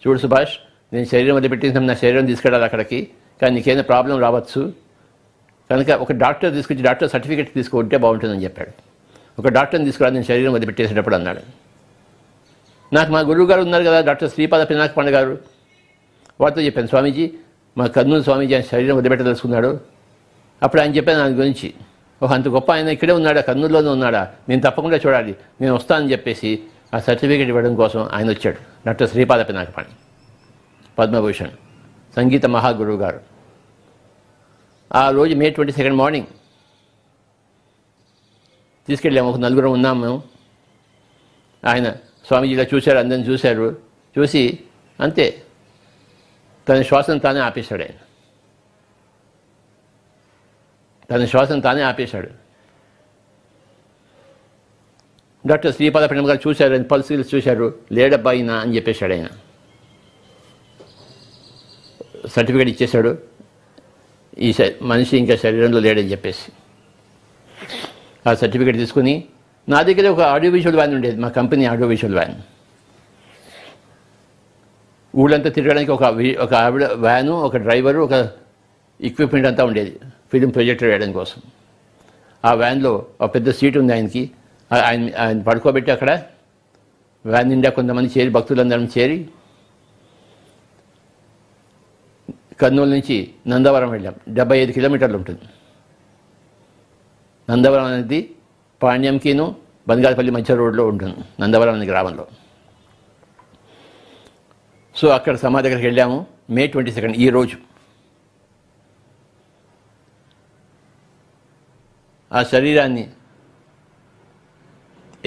చూడు సుభాష్, నేను శరీరం వదిలిపెట్టిన నా శరీరం తీసుకెళ్ళాలి అక్కడికి, కానీ నీకేమైనా ప్రాబ్లం రావచ్చు కనుక ఒక డాక్టర్ తీసుకొచ్చి డాక్టర్ సర్టిఫికేట్ తీసుకుంటే బాగుంటుందని చెప్పాడు. ఒక డాక్టర్ని తీసుకురా నేను శరీరం వదిలిపెట్టేసేటప్పుడు అన్నాడు. నాకు మా గురువు గారు ఉన్నారు కదా డాక్టర్ శ్రీపాద పినాక పండ గారు, వారితో చెప్పాను, స్వామీజీ మా కర్నూలు స్వామీజీ ఆయన శరీరం వదిలిపెట్టదలుచుకున్నాడు. అప్పుడు ఆయన చెప్పాను దాని గురించి, అంత గొప్ప ఆయన ఇక్కడే ఉన్నాడా, కర్నూలులోనే ఉన్నాడా, నేను తప్పకుండా చూడాలి, నేను వస్తానని చెప్పేసి ఆ సర్టిఫికేట్ ఇవ్వడం కోసం ఆయన వచ్చాడు. డాక్టర్ శ్రీపాద పినాకపాణి, పద్మభూషణ్, సంగీత మహాగురువు గారు. ఆ రోజు మే 22 మార్నింగ్ తీసుకెళ్ళాము. ఒక నలుగురం ఉన్నాము మేము. ఆయన స్వామీజీలా చూశారు, అందరిని చూశారు. చూసి అంతే తన శ్వాసను తానే ఆపేశాడు. ఆయన తన శ్వాసను తానే ఆపేశాడు. డాక్టర్ శ్రీపాద పినమ్మ గారు చూశారు, ఆయన పల్స్ చూశారు, లేడబ్బా అయినా అని చెప్పేశాడు. ఆయన సర్టిఫికేట్ ఇచ్చేశాడు, ఈ మనిషి ఇంకా శరీరంలో లేడని చెప్పేసి. ఆ సర్టిఫికేట్ తీసుకుని నా దగ్గర ఒక ఆడియో విజువల్ వ్యాన్ ఉండేది, మా కంపెనీ ఆడియో విజువల్ వ్యాన్. ఊళ్ళంతా తిరగడానికి ఒక ఆవిడ వ్యాను, ఒక డ్రైవరు, ఒక ఎక్విప్మెంట్ అంతా ఉండేది ఫిలిం ప్రొజెక్టర్ వేయడం కోసం. ఆ వ్యాన్లో ఒక పెద్ద సీట్ ఉంది ఆయనకి. ఆయన పడుకోబెట్టి అక్కడ వ్యాన్ నిండా కొంతమంది చేరి, భక్తులందరం చేరి కర్నూలు నుంచి నందవరం వెళ్ళాం. 75 కిలోమీటర్లు ఉంటుంది. నందవరం అనేది పాణ్యంకిను బంగాళపల్లి మధ్య రోడ్లో ఉంటుంది, నందవరం అనే గ్రామంలో. సో అక్కడ సమాధి దగ్గరికి వెళ్ళాము. మే 22 ఈ రోజు. ఆ శరీరాన్ని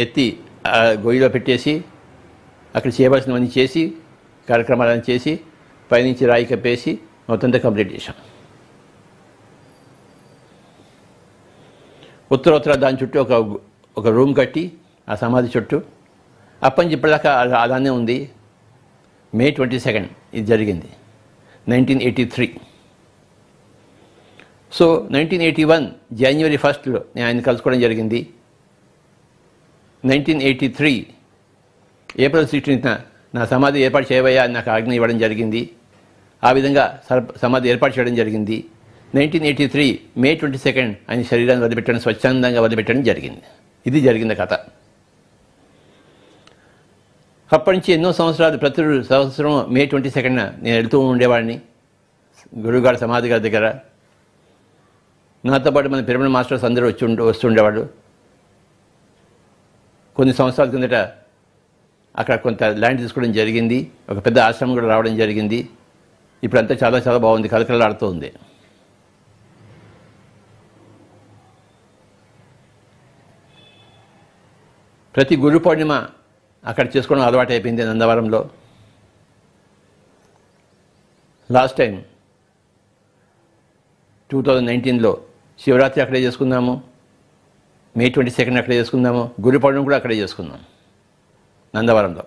ఎత్తి ఆ గొయ్యిలో పెట్టేసి అక్కడ చేయవలసినవన్నీ చేసి కార్యక్రమాలను చేసి పైనుంచి రాయి కప్పేసి మొత్తంతా కంప్లీట్ చేశాం. ఉత్తర దాని చుట్టూ ఒక రూమ్ కట్టి ఆ సమాధి చుట్టూ అప్పని చెప్పేదాకా అలానే ఉంది. మే 22 ఇది జరిగింది, 1983. సో 1981 జనవరి 1 నేను ఆయన కలుసుకోవడం జరిగింది. 1983 ఏప్రిల్ 16 నా సమాధి ఏర్పాటు చేయవయ్యా అని నాకు ఆజ్ఞ ఇవ్వడం జరిగింది. ఆ విధంగా సమాధి ఏర్పాటు చేయడం జరిగింది. 1983 మే 22 ఆయన శరీరాన్ని వదిలిపెట్టడం, స్వచ్ఛందంగా వదిలిపెట్టడం జరిగింది. ఇది జరిగింది కథ. అప్పటి నుంచి ఎన్నో సంవత్సరాలు ప్రతి సంవత్సరం మే 22 నేను వెళ్తూ ఉండేవాడిని గురువుగారి సమాధి గారి దగ్గర. నాతో పాటు మన పిరమిడ్ మాస్టర్స్ అందరూ వస్తుండేవాడు. కొన్ని సంవత్సరాల కిందట అక్కడ కొంత ల్యాండ్ తీసుకోవడం జరిగింది, ఒక పెద్ద ఆశ్రమం కూడా రావడం జరిగింది. ఇప్పుడంతా చాలా చాలా బాగుంది, కలకలలాడుతూ ఉంది. ప్రతి గురు పౌర్ణిమ అక్కడ చేసుకోవడం అలవాటు అయిపోయింది నందవరంలో. లాస్ట్ టైం 2019లో శివరాత్రి అక్కడే చేసుకున్నాము, మే 22 అక్కడే చేసుకున్నాము, గురు పౌర్ణమి కూడా అక్కడే చేసుకున్నాం నందవరంలో.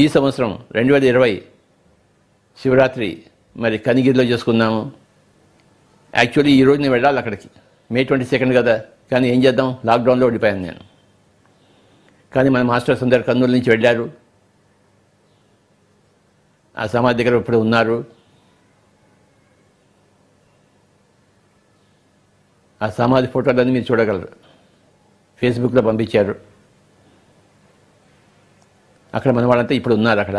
ఈ సంవత్సరం 2020 శివరాత్రి మరి కనిగిరిలో చేసుకున్నాము. యాక్చువల్లీ ఈరోజు నేను వెళ్ళాలి అక్కడికి, మే 22 కదా, కానీ ఏం చేద్దాం, లాక్డౌన్లో ఉండిపోయాను నేను. కానీ మన మాస్టర్స్ అందరు కర్నూలు నుంచి వెళ్ళారు, ఆ సమాధి దగ్గర ఇప్పుడు ఉన్నారు. ఆ సమాధి ఫోటోలన్నీ మీరు చూడగలరు, ఫేస్బుక్లో పంపించారు. అక్కడ మన వాళ్ళంతా ఇప్పుడు ఉన్నారు అక్కడ.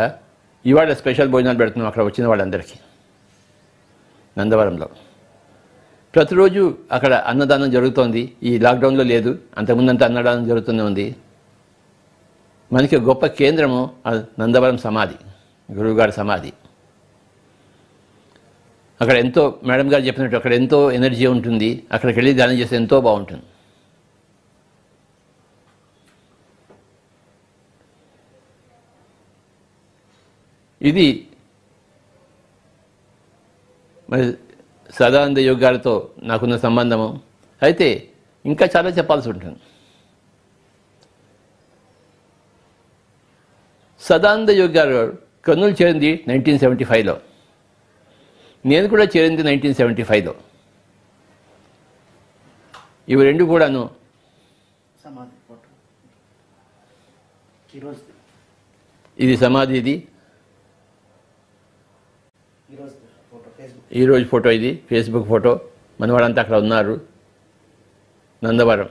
ఇవాళ స్పెషల్ భోజనాలు పెడుతున్నాం అక్కడ వచ్చిన వాళ్ళందరికీ నందవరంలో. ప్రతిరోజు అక్కడ అన్నదానం జరుగుతోంది. ఈ లాక్డౌన్లో లేదు, అంతకుముందంతా అన్నదానం జరుగుతూనే ఉంది. మనకి గొప్ప కేంద్రము నందవరం సమాధి, గురువుగారి సమాధి. అక్కడ ఎంతో, మేడం గారు చెప్పినట్టు అక్కడ ఎంతో ఎనర్జీ ఉంటుంది. అక్కడికి వెళ్ళి ధ్యానం చేస్తే ఎంతో బాగుంటుంది. ఇది మరి సదానంద యోగి గారితో నాకున్న సంబంధము. అయితే ఇంకా చాలా చెప్పాల్సి ఉంటుంది. సదానంద యోగి గారు కర్నూలు చేరింది 1975లో, నేను కూడా చేరింది 1975లో. ఇవి రెండు కూడాను ఇది సమాధి, ఇది ఈరోజు ఫోటో, ఇది ఫేస్బుక్ ఫోటో. మన వాళ్ళంతా అక్కడ ఉన్నారు. నందవరం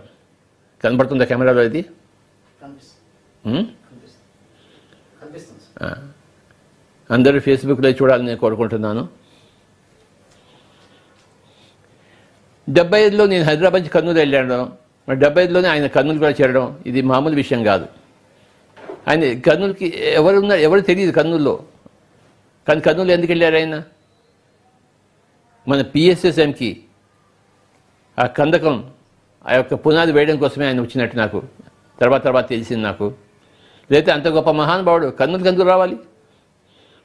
కనపడుతుందా కెమెరాలో? ఇది అందరూ ఫేస్బుక్లో చూడాలని నేను కోరుకుంటున్నాను. 75లో నేను హైదరాబాద్ నుంచి కర్నూలు వెళ్ళాను. మరి 75లోనే ఆయన కర్నూలు కూడా చేరడం ఇది మామూలు విషయం కాదు. ఆయన కర్నూలుకి ఎవరు తెలియదు కర్నూలులో. కానీ కర్నూలు ఎందుకు వెళ్ళారు ఆయన? మన పిఎస్ఎస్ఎంకి ఆ కందకం, ఆ యొక్క పునాది వేయడం కోసమే ఆయన వచ్చినట్టు నాకు తర్వాత తెలిసింది నాకు. లేకపోతే అంత గొప్ప మహానుభావుడు కర్నూలుకి ఎందుకు రావాలి?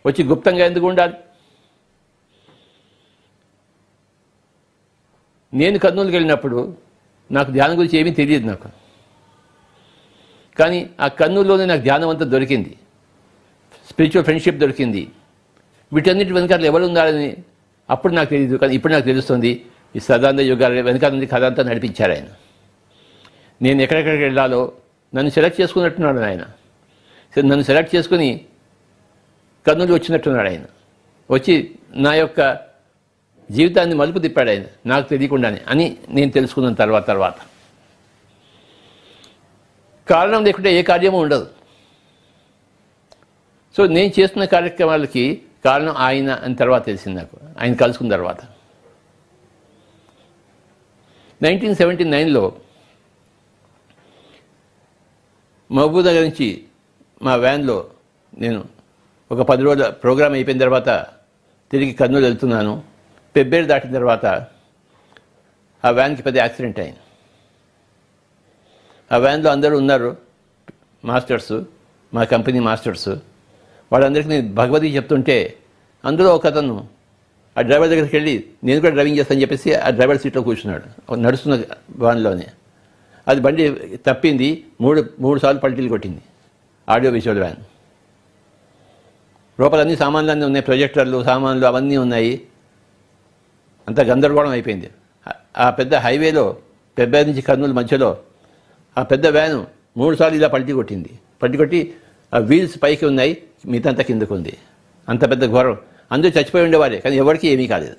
వచ్చి గుప్తంగా ఎందుకు ఉండాలి? నేను కర్నూలుకి వెళ్ళినప్పుడు నాకు ధ్యానం గురించి ఏమీ తెలియదు నాకు. కానీ ఆ కర్నూలులోనే నాకు ధ్యానం అంతా దొరికింది, స్పిరిచువల్ ఫ్రెండ్షిప్ దొరికింది. వీటన్నిటి వెనకాల ఎవరు ఉన్నారని అప్పుడు నాకు తెలియదు, కానీ ఇప్పుడు నాకు తెలుస్తుంది. ఈ సదానంద యుగాల వెనకాల నుంచి కథ అంతా నడిపించారు ఆయన. నేను ఎక్కడెక్కడికి వెళ్ళాలో నన్ను సెలెక్ట్ చేసుకున్నట్టున్నాడు ఆయన. నన్ను సెలెక్ట్ చేసుకుని కర్నూలు వచ్చినట్టున్నాడు ఆయన. వచ్చి నా యొక్క జీవితాన్ని మలుపు తిప్పాడు ఆయన, నాకు తెలియకుండానే అని నేను తెలుసుకున్నాను తర్వాత. కారణం లేకుంటే ఏ కార్యమూ ఉండదు. సో నేను చేస్తున్న కార్యక్రమాలకి కారణం ఆయన అని తర్వాత తెలిసింది నాకు, ఆయన కలుసుకున్న తర్వాత. 1979లో మహబూబ్ నగర్ నుంచి మా వ్యాన్లో నేను ఒక 10 రోజుల ప్రోగ్రాం అయిపోయిన తర్వాత తిరిగి కర్నూలు వెళ్తున్నాను. పెబ్బేరు దాటిన తర్వాత ఆ వ్యాన్కి పెద్ద యాక్సిడెంట్ అయింది. ఆ వ్యాన్లో అందరూ ఉన్నారు, మాస్టర్స్, మా కంపెనీ మాస్టర్స్. వాళ్ళందరికీ నేను భగవద్గీత చెప్తుంటే అందులో ఒక అతను ఆ డ్రైవర్ దగ్గరికి వెళ్ళి నేను కూడా డ్రైవింగ్ చేస్తానని చెప్పేసి ఆ డ్రైవర్ సీట్లో కూర్చున్నాడు నడుస్తున్న వ్యాన్లోనే. అది బండి తప్పింది, మూడు సార్లు పల్టీలు కొట్టింది. Audio visual van. లోపల అన్ని సామాన్లు అన్నీ ఉన్నాయి, ప్రొజెక్టర్లు, సామాన్లు అవన్నీ ఉన్నాయి. అంతా గందరగోళం అయిపోయింది. ఆ పెద్ద హైవేలో పెబ్బేరు నుంచి కర్నూలు మధ్యలో ఆ పెద్ద వ్యాను 3 సార్లు ఇలా పల్టీ కొట్టి ఆ వీల్స్ పైకి ఉన్నాయి, మిగతా అంతా కిందకు ఉంది. అంత పెద్ద ఘోరం. అందరూ చచ్చిపోయి ఉండేవారే, కానీ ఎవరికి ఏమీ కాలేదు.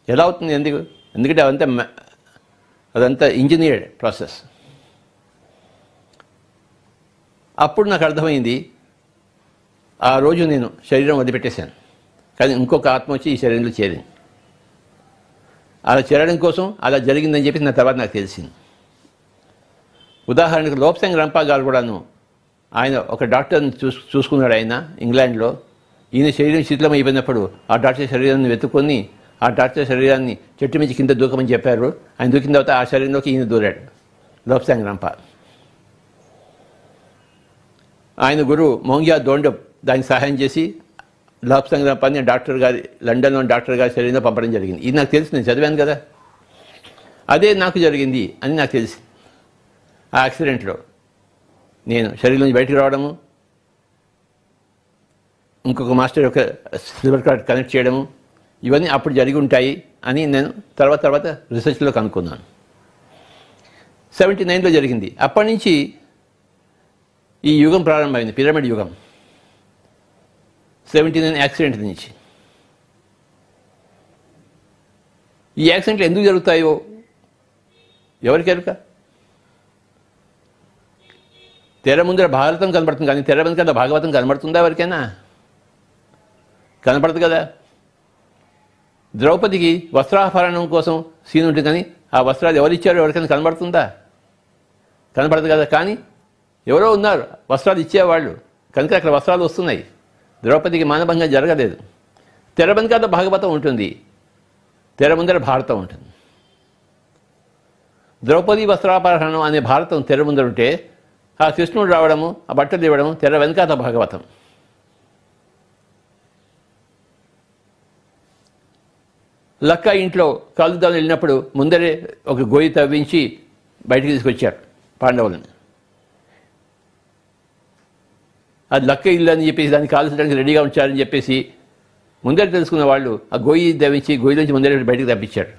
ఎలా అవుతుంది? ఎందుకంటే అదంతా ఇంజనీర్డ్ ప్రాసెస్. అప్పుడు నాకు అర్థమైంది, ఆ రోజు నేను శరీరం వదిలిపెట్టేశాను, కానీ ఇంకొక ఆత్మ వచ్చి ఈ శరీరంలో చేరింది. అలా చేరడం కోసం అలా జరిగిందని చెప్పి నా తర్వాత నాకు తెలిసింది. ఉదాహరణకు లోప్సింగ్ రంపా గారు కూడాను, ఆయన ఒక డాక్టర్ని చూసుకున్నాడు ఆయన ఇంగ్లాండ్లో. ఈయన శరీరం శిథిలం అయిపోయినప్పుడు ఆ డాక్టర్ శరీరాన్ని వెతుక్కొని ఆ డాక్టర్ శరీరాన్ని చెట్టు మించి కింద దూకమని చెప్పారు. ఆయన దూకిన తర్వాత ఆ శరీరంలోకి ఈయన దూరాడు, లోప్సింగ్ రంపా. ఆయన గురువు మోంగ్యా దోండప్ దానికి సహాయం చేసి లోప్సింగ్ రంపాని లండన్లో డాక్టర్ గారి శరీరంలో పంపడం జరిగింది. ఇది నాకు తెలుసు, నేను చదివాను కదా. అదే నాకు జరిగింది అని నాకు తెలిసి ఆ యాక్సిడెంట్లో నేను శరీరం నుంచి బయటికి రావడము, ఇంకొక మాస్టర్ యొక్క సిల్వర్ కార్డ్ కనెక్ట్ చేయడము, ఇవన్నీ అప్పుడు జరిగి ఉంటాయి అని నేను తర్వాత రీసెర్చ్లో కనుక్కున్నాను. 79లో జరిగింది. అప్పటి నుంచి ఈ యుగం ప్రారంభమైంది, పిరమిడ్ యుగం. 79 యాక్సిడెంట్ నుంచి. ఈ యాక్సిడెంట్లు ఎందుకు జరుగుతాయో ఎవరికి ఎరుక? తెర ముందర భారతం కనబడుతుంది, కానీ తెర వెనుక భాగవతం కనబడుతుందా ఎవరికైనా? కనపడదు కదా. ద్రౌపదికి వస్త్రాభరణం కోసం సీన్ ఉంటుంది, కానీ ఆ వస్త్రాలు ఎవరిచ్చారో ఎవరికైనా కనబడుతుందా? కనపడదు కదా. కానీ ఎవరో ఉన్నారు వస్త్రాలు ఇచ్చేవాళ్ళు, కనుక అక్కడ వస్త్రాలు వస్తున్నాయి. ద్రౌపదికి మానభంగం జరగలేదు. తెర వెనుక భాగవతం ఉంటుంది, తెర ముందర భారతం ఉంటుంది. ద్రౌపది వస్త్రాపహరణం అనే భారతం తెర ముందర ఉంటే ఆ కృష్ణుడు రావడము, ఆ బట్టలు ఇవ్వడము తెర వెనకాత భాగవతం. లక్క ఇంట్లో కాలుదాన్ని వెళ్ళినప్పుడు ముందరే ఒక గొయ్యి తవ్వించి బయటికి తీసుకొచ్చారు పాండవులను. అది లక్క ఇల్లు అని చెప్పేసి దాన్ని కాల్చడానికి రెడీగా ఉంచారని చెప్పేసి ముందర తెలుసుకున్న వాళ్ళు ఆ గొయ్యి తవ్వించి గొయ్యి నుంచి ముందరే బయటికి తప్పించారు.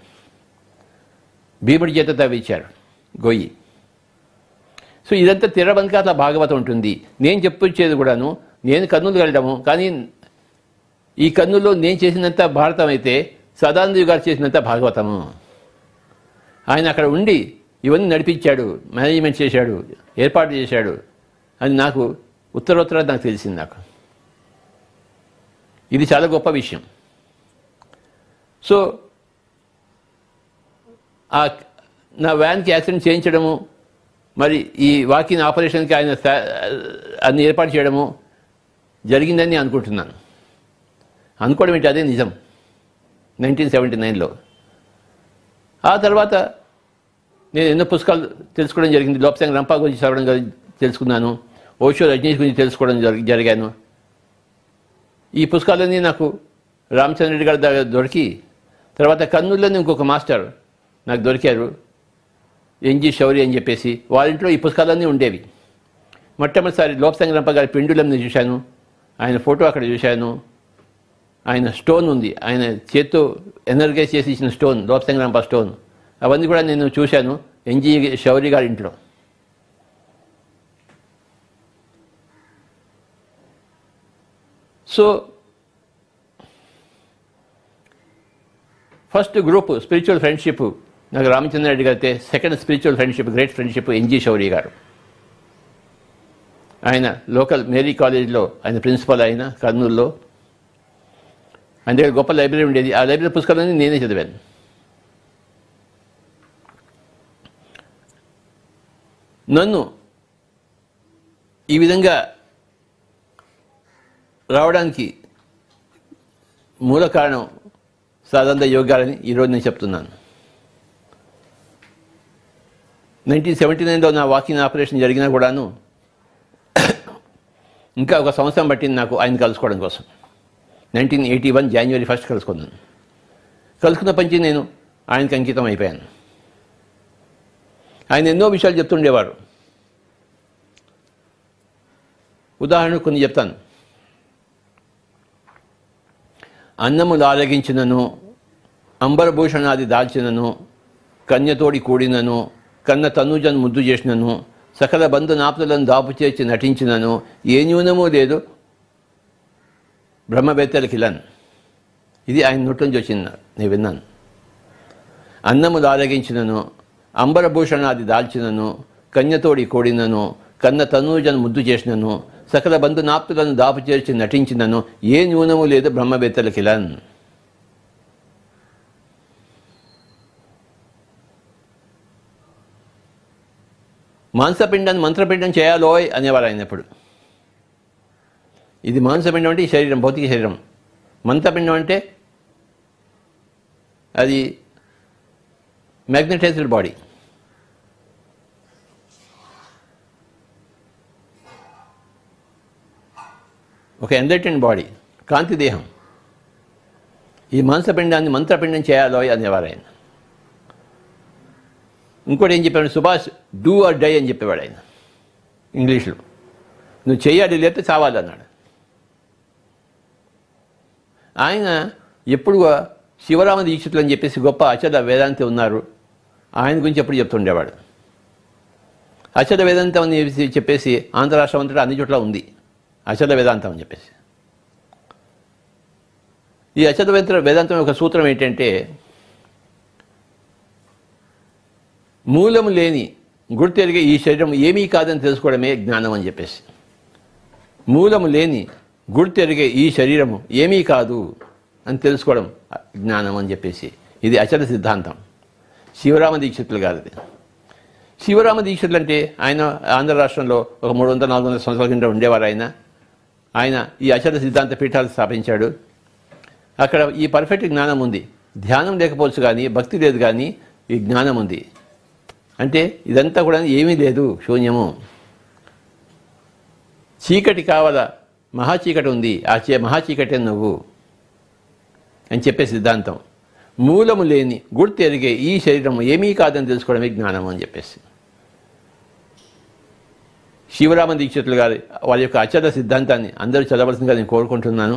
భీముడి చేత తవ్వించారు గొయ్యి. సో ఇదంతా తిరబంకాల భాగవతం ఉంటుంది. నేను చెప్పొచ్చేది కూడాను, నేను కర్నూలు వెళ్ళడము, కానీ ఈ కర్నూలులో నేను చేసినంత భారతం అయితే సదానంద గారు చేసినంత భాగవతము. ఆయన అక్కడ ఉండి ఇవన్నీ నడిపించాడు, మేనేజ్మెంట్ చేశాడు, ఏర్పాటు చేశాడు అని నాకు ఉత్తరోత్తర నాకు తెలిసింది. నాకు ఇది చాలా గొప్ప విషయం. సో నా వ్యాన్కి యాక్సిడెంట్ చేయించడము, మరి ఈ వాకిన్ ఆపరేషన్కి ఆయన అన్ని ఏర్పాటు చేయడము జరిగిందని అనుకుంటున్నాను. అనుకోవడం ఏంటి, అదే నిజం. 1979లో ఆ తర్వాత నేను ఎన్నో పుస్తకాలు తెలుసుకోవడం జరిగింది. లోపసంగ రంపా గురించి చదవడం తెలుసుకున్నాను, ఓషో రజనీష్ గురించి తెలుసుకోవడం జరిగాను. ఈ పుస్తకాలన్నీ నాకు రామచంద్ర రెడ్డి గారి దగ్గర దొరికి, తర్వాత కర్నూలులోనే ఇంకొక మాస్టర్ నాకు దొరికారు, ఎన్జి శౌరి అని చెప్పేసి. వాళ్ళింట్లో ఈ పుస్తకాలన్నీ ఉండేవి. మొట్టమొదటిసారి లోపసంగ రంప గారి పెండులంని చూశాను, ఆయన ఫోటో అక్కడ చూశాను. ఆయన స్టోన్ ఉంది, ఆయన చేత్తో ఎనర్గైజ్ చేసి ఇచ్చిన స్టోన్, లోపసంగ రంప స్టోన్, అవన్నీ కూడా నేను చూశాను ఎన్జి శౌరి గారి ఇంట్లో. So first group spiritual friendship నాకు రామచంద్ర రెడ్డి గారితే, second spiritual friendship, great friendship NG Shouri గారు. ఆయన లోకల్ మేరీ కాలేజ్లో ఆయన ప్రిన్సిపల్, ఆయన కర్నూలులో. ఆయన దగ్గర గొప్ప లైబ్రరీ ఉండేది. ఆ లైబ్రరీ పుస్తకాలన్నీ నేనే చదివాను. నన్ను ఈ విధంగా రావడానికి మూల కారణం సదానంద యోగాలని ఈరోజు నేను చెప్తున్నాను. 1979లో నా వాకింగ్ ఆపరేషన్ జరిగినా కూడాను ఇంకా ఒక సంవత్సరం పట్టింది నాకు ఆయన కలుసుకోవడం కోసం. 1981 జనవరి 1 కలుసుకున్నాను. కలుసుకున్న పంచి నేను ఆయనకి అంకితం అయిపోయాను. ఆయన ఎన్నో విషయాలు చెప్తుండేవారు. ఉదాహరణకు కొన్ని చెప్తాను. అన్నము లారగించినను, అంబరభూషణాది దాల్చినను, కన్యతోడి కూడినను, కన్న తనుజను ముద్దు చేసినను, సకల బంధునాప్తులను దాపు చేర్చి నటించినను, ఏ న్యూనమూ లేదు బ్రహ్మవేత్తలకిలన్. ఇది ఆయన నోట్ల నుంచి వచ్చింది, నేను విన్నాను. అన్నము లారగించినను, అంబరభూషణాది దాల్చినను, కన్యతోడి కూడినను, కన్న తనూజను ముద్దు చేసినను, సకల బంధునాప్తులను దాపు చేర్చి నటించినను, ఏ న్యూనము లేదు బ్రహ్మవేత్తలకిలన్. మాంసపిండాన్ని మంత్రపిండం చేయాలోయ్ అనేవారు ఆయన ఎప్పుడు. ఇది మాంసపిండం అంటే ఈ శరీరం, భౌతిక శరీరం. మంత్రపిండం అంటే అది మ్యాగ్నటైజ్డ్ బాడీ. ఒక ఎన్లైటెండ్ బాడీ, కాంతి దేహం. ఈ మాంసపిండాన్ని మంత్రపిండం చేయాలోయ్ అనేవారు ఆయన. ఇంకోటి ఏం చెప్పాడు, సుభాష్ డూ ఆర్ డై అని చెప్పేవాడు ఆయన ఇంగ్లీష్లో. నువ్వు చేయాలి లేకపోతే చావాలి అన్నాడు. ఆయన ఎప్పుడు శివరామ దీక్షితులు అని చెప్పేసి గొప్ప అచల వేదాంతి ఉన్నారు, ఆయన గురించి ఎప్పుడు చెప్తుండేవాడు. అచల వేదాంతం అని చెప్పేసి ఆంధ్ర రాష్ట్రం అంతటా అన్ని చోట్ల ఉంది అచల వేదాంతం అని చెప్పేసి. ఈ అచల వేదాంతం యొక్క సూత్రం ఏంటంటే, మూలము లేని గుర్తెరిగే ఈ శరీరం ఏమీ కాదని తెలుసుకోవడమే జ్ఞానం అని చెప్పేసి. మూలము లేని గుర్తెరిగే ఈ శరీరము ఏమీ కాదు అని తెలుసుకోవడం జ్ఞానం అని చెప్పేసి. ఇది అచల సిద్ధాంతం. శివరామ దీక్షితులు గారిది. శివరామ దీక్షితులు అంటే ఆయన ఆంధ్ర రాష్ట్రంలో ఒక 300-400 సంవత్సరాల కింద ఉండేవారు. ఆయన ఈ అచల సిద్ధాంత పీఠాలు స్థాపించాడు. అక్కడ ఈ పర్ఫెక్ట్ జ్ఞానం ఉంది. ధ్యానం లేకపోవచ్చు కానీ, భక్తి లేదు కానీ ఈ జ్ఞానం ఉంది. అంటే ఇదంతా కూడా ఏమీ లేదు, శూన్యము. చీకటి కావాలా, మహాచీకటి ఉంది, ఆ మహాచీకటే నువ్వు అని చెప్పే సిద్ధాంతం. మూలము లేని గుర్తు ఎరిగే ఈ శరీరం ఏమీ కాదని తెలుసుకోవడమే జ్ఞానం అని చెప్పేసి. శివరామ దీక్షితులు గారి వాళ్ళ యొక్క అచల సిద్ధాంతాన్ని అందరూ చదవలసిందిగా నేను కోరుకుంటున్నాను.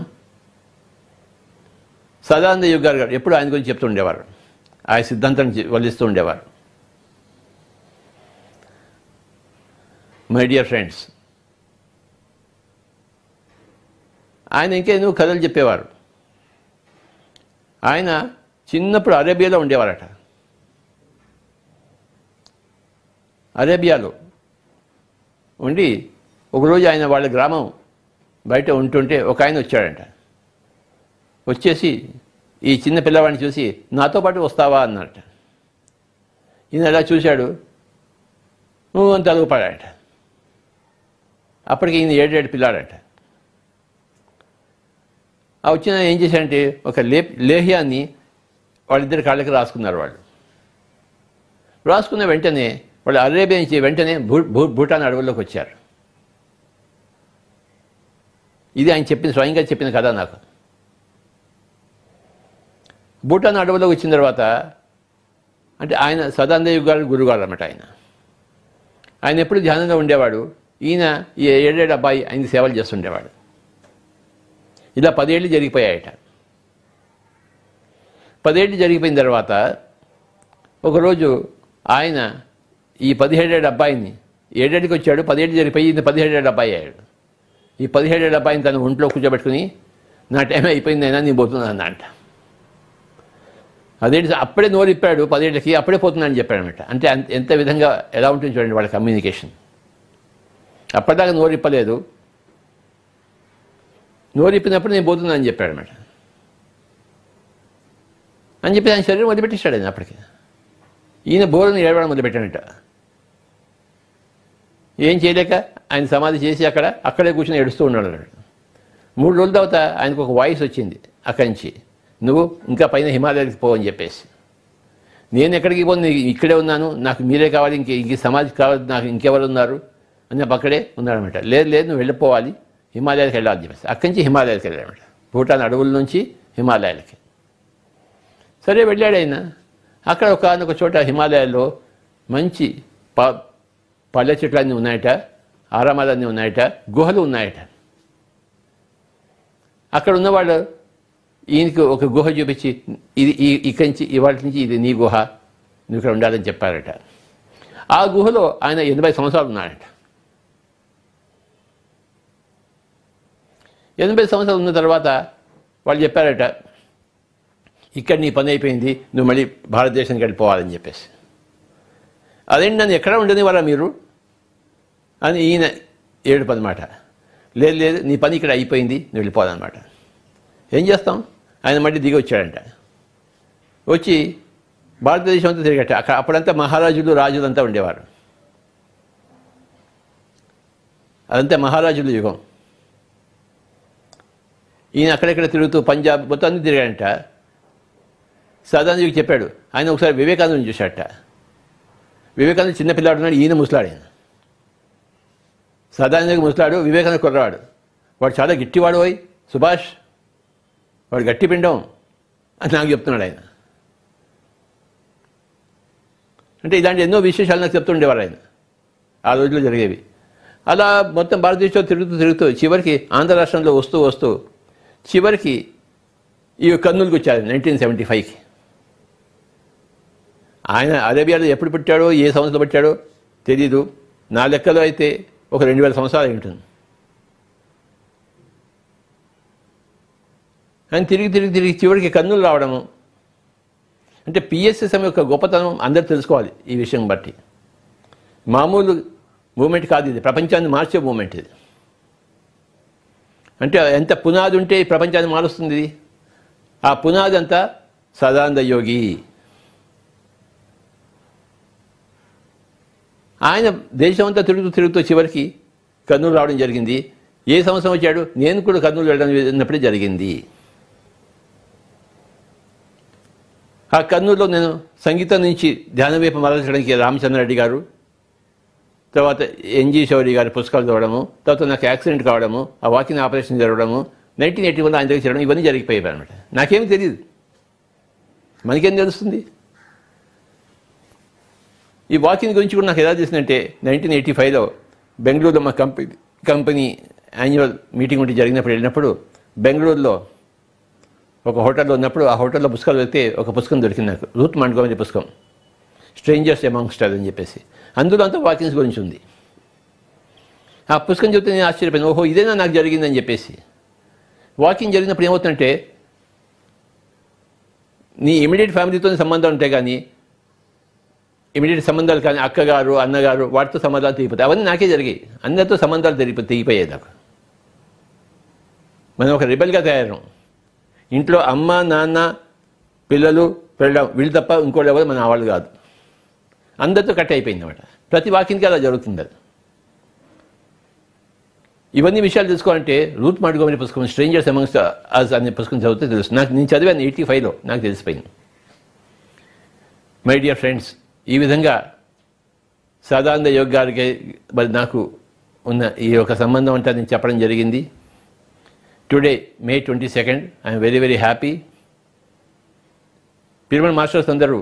సదానంద యోగి గారు ఎప్పుడు ఆయన గురించి చెప్తూ ఉండేవారు, ఆయన సిద్ధాంతాన్ని వల్లిస్తూ ఉండేవారు. మై డియర్ ఫ్రెండ్స్, ఆయన ఇంకెన్నో కథలు చెప్పేవారు. ఆయన చిన్నప్పుడు అరేబియాలో ఉండేవారట. అరేబియాలో ఉండి ఒకరోజు ఆయన వాళ్ళ గ్రామం బయట ఉంటుంటే ఒక ఆయన వచ్చాడంట. వచ్చేసి ఈ చిన్న పిల్లవాడిని చూసి నాతో పాటు వస్తావా అన్నారట. ఈయన ఎలా చూశాడు, నువ్వు అని తలుగుపడాడట. అప్పటికి ఈయన 7 పిల్లాడట. ఆ వచ్చిన ఏం చేశాడంటే ఒక లేహ్యాన్ని వాళ్ళిద్దరి కాళ్ళకి రాసుకున్నారు. వాళ్ళు రాసుకున్న వెంటనే వాళ్ళు అరేబియా నుంచి వెంటనే భూటాన్ అడవుల్లోకి వచ్చారు. ఇది ఆయన స్వయంగా చెప్పిన కథ నాకు. భూటాన్ అడవులోకి వచ్చిన తర్వాత అంటే ఆయన సదానంద గారు గురుగారు అన్నమాట. ఆయన ఎప్పుడు ధ్యానంలో ఉండేవాడు. ఈయన ఈ 7 అబ్బాయి ఆయన సేవలు చేస్తుండేవాడు. ఇలా 10 ఏళ్ళు జరిగిపోయాయట. 10 ఏళ్ళు జరిగిపోయిన తర్వాత ఒకరోజు ఆయన ఈ 17 అబ్బాయిని 7 వచ్చాడు. 10 ఏళ్ళు జరిగిపోయి ఈయన 17 అబ్బాయి అయ్యాడు. ఈ 17 అబ్బాయిని తన ఒంట్లో కూర్చోబెట్టుకుని నా టైం అయిపోయిందైనా నేను పోతున్నాను అన్నమాట. అదేంటి అప్పుడే నోరిప్పాడు 10 ఏళ్ళకి, అప్పుడే పోతున్నానని చెప్పాడు అనమాట. అంటే ఎంత విధంగా ఎలా ఉంటుంది చూడండి వాళ్ళ కమ్యూనికేషన్. అప్పటిదాకా నోరిప్పలేదు, నోరిప్పినప్పుడు నేను పోతున్నాను అని చెప్పాడు అనమాట. అని చెప్పి ఆయన శరీరం మొదలుపెట్టేశాడు. ఆయన అప్పటికి ఈయన బోరుని ఏడవడం మొదలుపెట్టాడట. ఏం చేయలేక ఆయన సమాధి చేసి అక్కడే కూర్చొని ఏడుస్తూ ఉన్నాడు. 3 రోజుల తర్వాత ఆయనకు ఒక వాయిస్ వచ్చింది అక్కడి నుంచి, నువ్వు ఇంకా పైన హిమాలయానికి పోవని చెప్పేసి. నేను ఎక్కడికి పోను, ఇక్కడే ఉన్నాను, నాకు మీరే కావాలి, ఇంక సమాధి కావాలి, నాకు ఇంకెవరు ఉన్నారు అని అక్కడే ఉన్నాడనమాట. లేదు నువ్వు వెళ్ళిపోవాలి, హిమాలయాలకు వెళ్ళాలని చెప్పేసి అక్కడి నుంచి హిమాలయాలకు వెళ్ళాడనమాట. భూటాన్ అడవుల నుంచి హిమాలయాలకి. సరే వెళ్ళాడు ఆయన. అక్కడ ఒక చోట హిమాలయాల్లో మంచి పళ్ళ చెట్లన్నీ ఉన్నాయట, ఆరామాలన్నీ ఉన్నాయట, గుహలు ఉన్నాయట. అక్కడ ఉన్నవాళ్ళు ఈయనకి ఒక గుహ చూపించి ఇది ఇక్కడి నుంచి ఇవాళ నుంచి ఇది నీ గుహ, నువ్వు ఇక్కడ ఉండాలని చెప్పారట. ఆ గుహలో ఆయన 80 సంవత్సరాలు ఉన్నాడట. 80 సంవత్సరాలు ఉన్న తర్వాత వాళ్ళు చెప్పారట, ఇక్కడ నీ పని అయిపోయింది, నువ్వు మళ్ళీ భారతదేశానికి వెళ్ళిపోవాలని చెప్పేసి. అదేంటి నన్ను ఎక్కడ ఉండనివారా మీరు అని ఈయన ఏడుపు అనమాట. లేదు నీ పని ఇక్కడ అయిపోయింది, నువ్వు వెళ్ళిపోవాలన్నమాట. ఏం చేస్తాం, ఆయన మళ్ళీ దిగి వచ్చాడంట. వచ్చి భారతదేశం అంతా తిరిగట. అప్పుడంతా మహారాజులు రాజులంతా ఉండేవారు. అదంతా మహారాజుల యుగం. ఈయన అక్కడెక్కడ తిరుగుతూ పంజాబ్ మొత్తం అన్ని తిరిగాడంట. సదానందకి చెప్పాడు. ఆయన ఒకసారి వివేకానందని చూశాడట. వివేకానంద చిన్నపిల్లాడు ఉన్నాడు, ఈయన ముసలాడు. ఆయన సదానందకి ముసలాడు, వివేకానంద కుర్రవాడు. వాడు చాలా గట్టివాడు. పోయి సుభాష్ వాడు గట్టి పిండం అని నాకు చెప్తున్నాడు ఆయన. అంటే ఇలాంటి ఎన్నో విశేషాలు నాకు చెప్తుండేవారు ఆయన. ఆ రోజుల్లో జరిగేవి. అలా మొత్తం భారతదేశంలో తిరుగుతూ చివరికి ఆంధ్ర రాష్ట్రంలో వస్తూ చివరికి ఈ కర్నూలుకి వచ్చారు 1975కి. ఆయన అరేబియాలో ఎప్పుడు పుట్టాడో, ఏ సంవత్సరంలో పుట్టాడో తెలీదు. నా లెక్కలో అయితే ఒక 2000 సంవత్సరాలు అయి ఉంటుంది. ఆయన తిరిగి చివరికి కర్నూలు రావడము అంటే పిఎస్ఎస్ఎం యొక్క గొప్పతనం అందరూ తెలుసుకోవాలి. ఈ విషయం బట్టి మామూలు మూమెంట్ కాదు ఇది, ప్రపంచాన్ని మార్చే మూమెంట్ ఇది. అంటే ఎంత పునాది ఉంటే ఈ ప్రపంచాన్ని మారుస్తుంది. ఆ పునాది అంతా సదానంద యోగి. ఆయన దేశం అంతా తిరుగుతూ చివరికి కర్నూలు రావడం జరిగింది. ఏ సంవత్సరం వచ్చాడు, నేను కూడా కర్నూలు వెళ్ళినప్పుడే జరిగింది. ఆ కర్నూలులో నేను సంగీతం నుంచి ధ్యానం వైపు మరల్చడానికి రామచంద్రారెడ్డి గారు, తర్వాత ఎన్జి శౌరి గారి పుస్తకాలు చదవడము, తర్వాత నాకు యాక్సిడెంట్ కావడము, ఆ వాకింగ్ ఆపరేషన్ జరగడము, 1981 ఆయన దగ్గర చేయడం, ఇవన్నీ జరిగిపోయాయి అనమాట. నాకేమీ తెలియదు, మనకేం తెలుస్తుంది. ఈ వాకింగ్ గురించి కూడా నాకు ఎలా తెలిసిందంటే 1985లో బెంగళూరులో మా కంపెనీ యాన్యువల్ మీటింగ్ ఉంటే వెళ్ళినప్పుడు బెంగళూరులో ఒక హోటల్లో ఉన్నప్పుడు ఆ హోటల్లో పుస్తకాలు వెళ్తే ఒక పుస్తకం దొరికింది నాకు, రూత్ మాంట్గోమరీ పుస్తకం, స్ట్రేంజర్స్ అమాంగ్స్ట్ అస్ అని చెప్పేసి. అందులో అంతా వాకింగ్స్ గురించి ఉంది. ఆ పుస్తకం చెప్తే నేను ఆశ్చర్యపోయాను, ఓహో ఇదేనా నాకు జరిగిందని చెప్పేసి. వాకింగ్ జరిగినప్పుడు ఏమవుతుందంటే నీ ఇమీడియట్ ఫ్యామిలీతో సంబంధాలు ఉంటాయి, కానీ ఇమీడియట్ సంబంధాలు కానీ అక్కగారు అన్నగారు వాటితో సంబంధాలు తెగిపోతాయి. అవన్నీ నాకే జరిగాయి, అందరితో సంబంధాలు తెగిపోయాయి నాకు. మనం ఒక రిబల్గా తయారం. ఇంట్లో అమ్మ నాన్న పిల్లలు పెళ్ళం వీళ్ళు తప్ప ఇంకోళ్ళు ఎవరు మన వాళ్ళు కాదు, అందరితో కట్ అయిపోయింది అన్నమాట. ప్రతి వాకింగ్కి అలా జరుగుతుంది. అది ఇవన్నీ విషయాలు తెలుసుకోవాలంటే రూత్ మాంట్గోమరీ పుస్తకం స్ట్రేంజర్స్ అమంగ్స్ట్ అస్ అనే పుస్తకం చదివితే తెలుసు. నేను చదివాను 85లో, నాకు తెలిసిపోయింది. మై డియర్ ఫ్రెండ్స్, ఈ విధంగా సదానంద యోగ్ గారికి మరి నాకు ఉన్న ఈ యొక్క సంబంధం అంటే నేను చెప్పడం జరిగింది. Today May 22 I'm very very happy. Pyramid masters అందరూ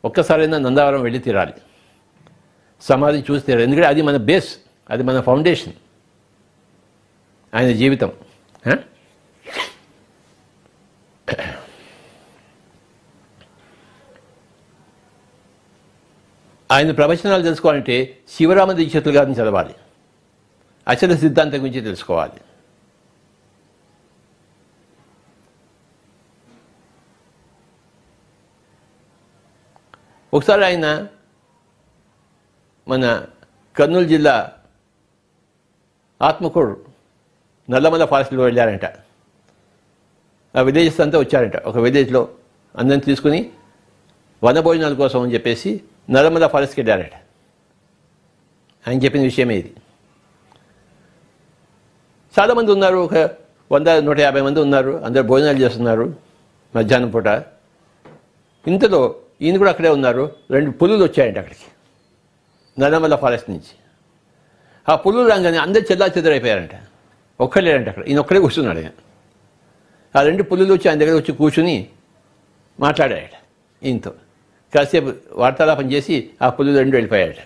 ఒక్కసారైనా నందవరం వెళ్ళి తీరాలి, సమాధి చూసి తీరాలి. ఎందుకంటే అది మన బేస్, అది మన ఫౌండేషన్, ఆయన జీవితం. ఆయన ప్రవచనాలు తెలుసుకోవాలంటే శివరామ దీక్షితులు గారిని చదవాలి, అచల సిద్ధాంతం గురించి తెలుసుకోవాలి. ఒకసారి ఆయన మన కర్నూలు జిల్లా ఆత్మకూరు నల్లమల ఫారెస్ట్లో వెళ్ళారంట. ఆ విలేజెస్ అంతా వచ్చారంట. ఒక విలేజ్లో అందరిని తీసుకుని వనభోజనాల కోసం అని చెప్పేసి నల్లమల ఫారెస్ట్కి వెళ్ళారట. ఆయన చెప్పిన విషయమే ఇది. చాలామంది ఉన్నారు, ఒక 100-150 మంది ఉన్నారు, అందరు భోజనాలు చేస్తున్నారు మధ్యాహ్నం పూట. ఇంతలో ఈయన కూడా అక్కడే ఉన్నారు. 2 పులులు వచ్చాయంట అక్కడికి నల్లమల ఫారెస్ట్ నుంచి. ఆ పులులు రాగానే అందరు చెల్లాచెదరైపోయారంట, ఒక్కలేరంట అక్కడ. ఈయన ఒక్కడే కూర్చున్నాడు. ఆయన ఆ 2 పులులు వచ్చి ఆయన దగ్గర వచ్చి కూర్చుని మాట్లాడాయట ఈయనతో. కాసేపు వార్తాలాపం చేసి ఆ పులులు 2 వెళ్ళిపోయాయట.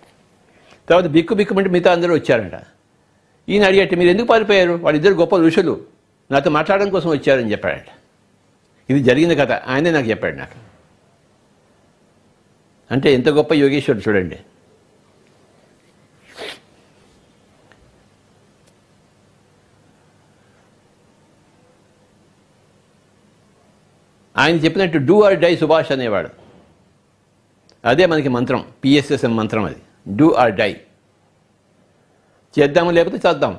తర్వాత బిక్కుమంటే మిగతా అందరూ వచ్చారంట. ఈయన అడిగట్టు, మీరు ఎందుకు పారిపోయారు? వాళ్ళిద్దరు గొప్ప ఋషులు, నాతో మాట్లాడడం కోసం వచ్చారని చెప్పాడట. ఇది జరిగిన కథ, ఆయనే నాకు చెప్పాడు. నాకు అంటే ఎంత గొప్ప యోగేశ్వరుడు చూడండి. ఆయన చెప్పినట్టు డూ ఆర్ డై సుభాష్ అనేవాడు. అదే మనకి మంత్రం, పిఎస్ఎస్ఎం మంత్రం. అది డూ ఆర్ డై. చేద్దాము లేకపోతే చేద్దాం,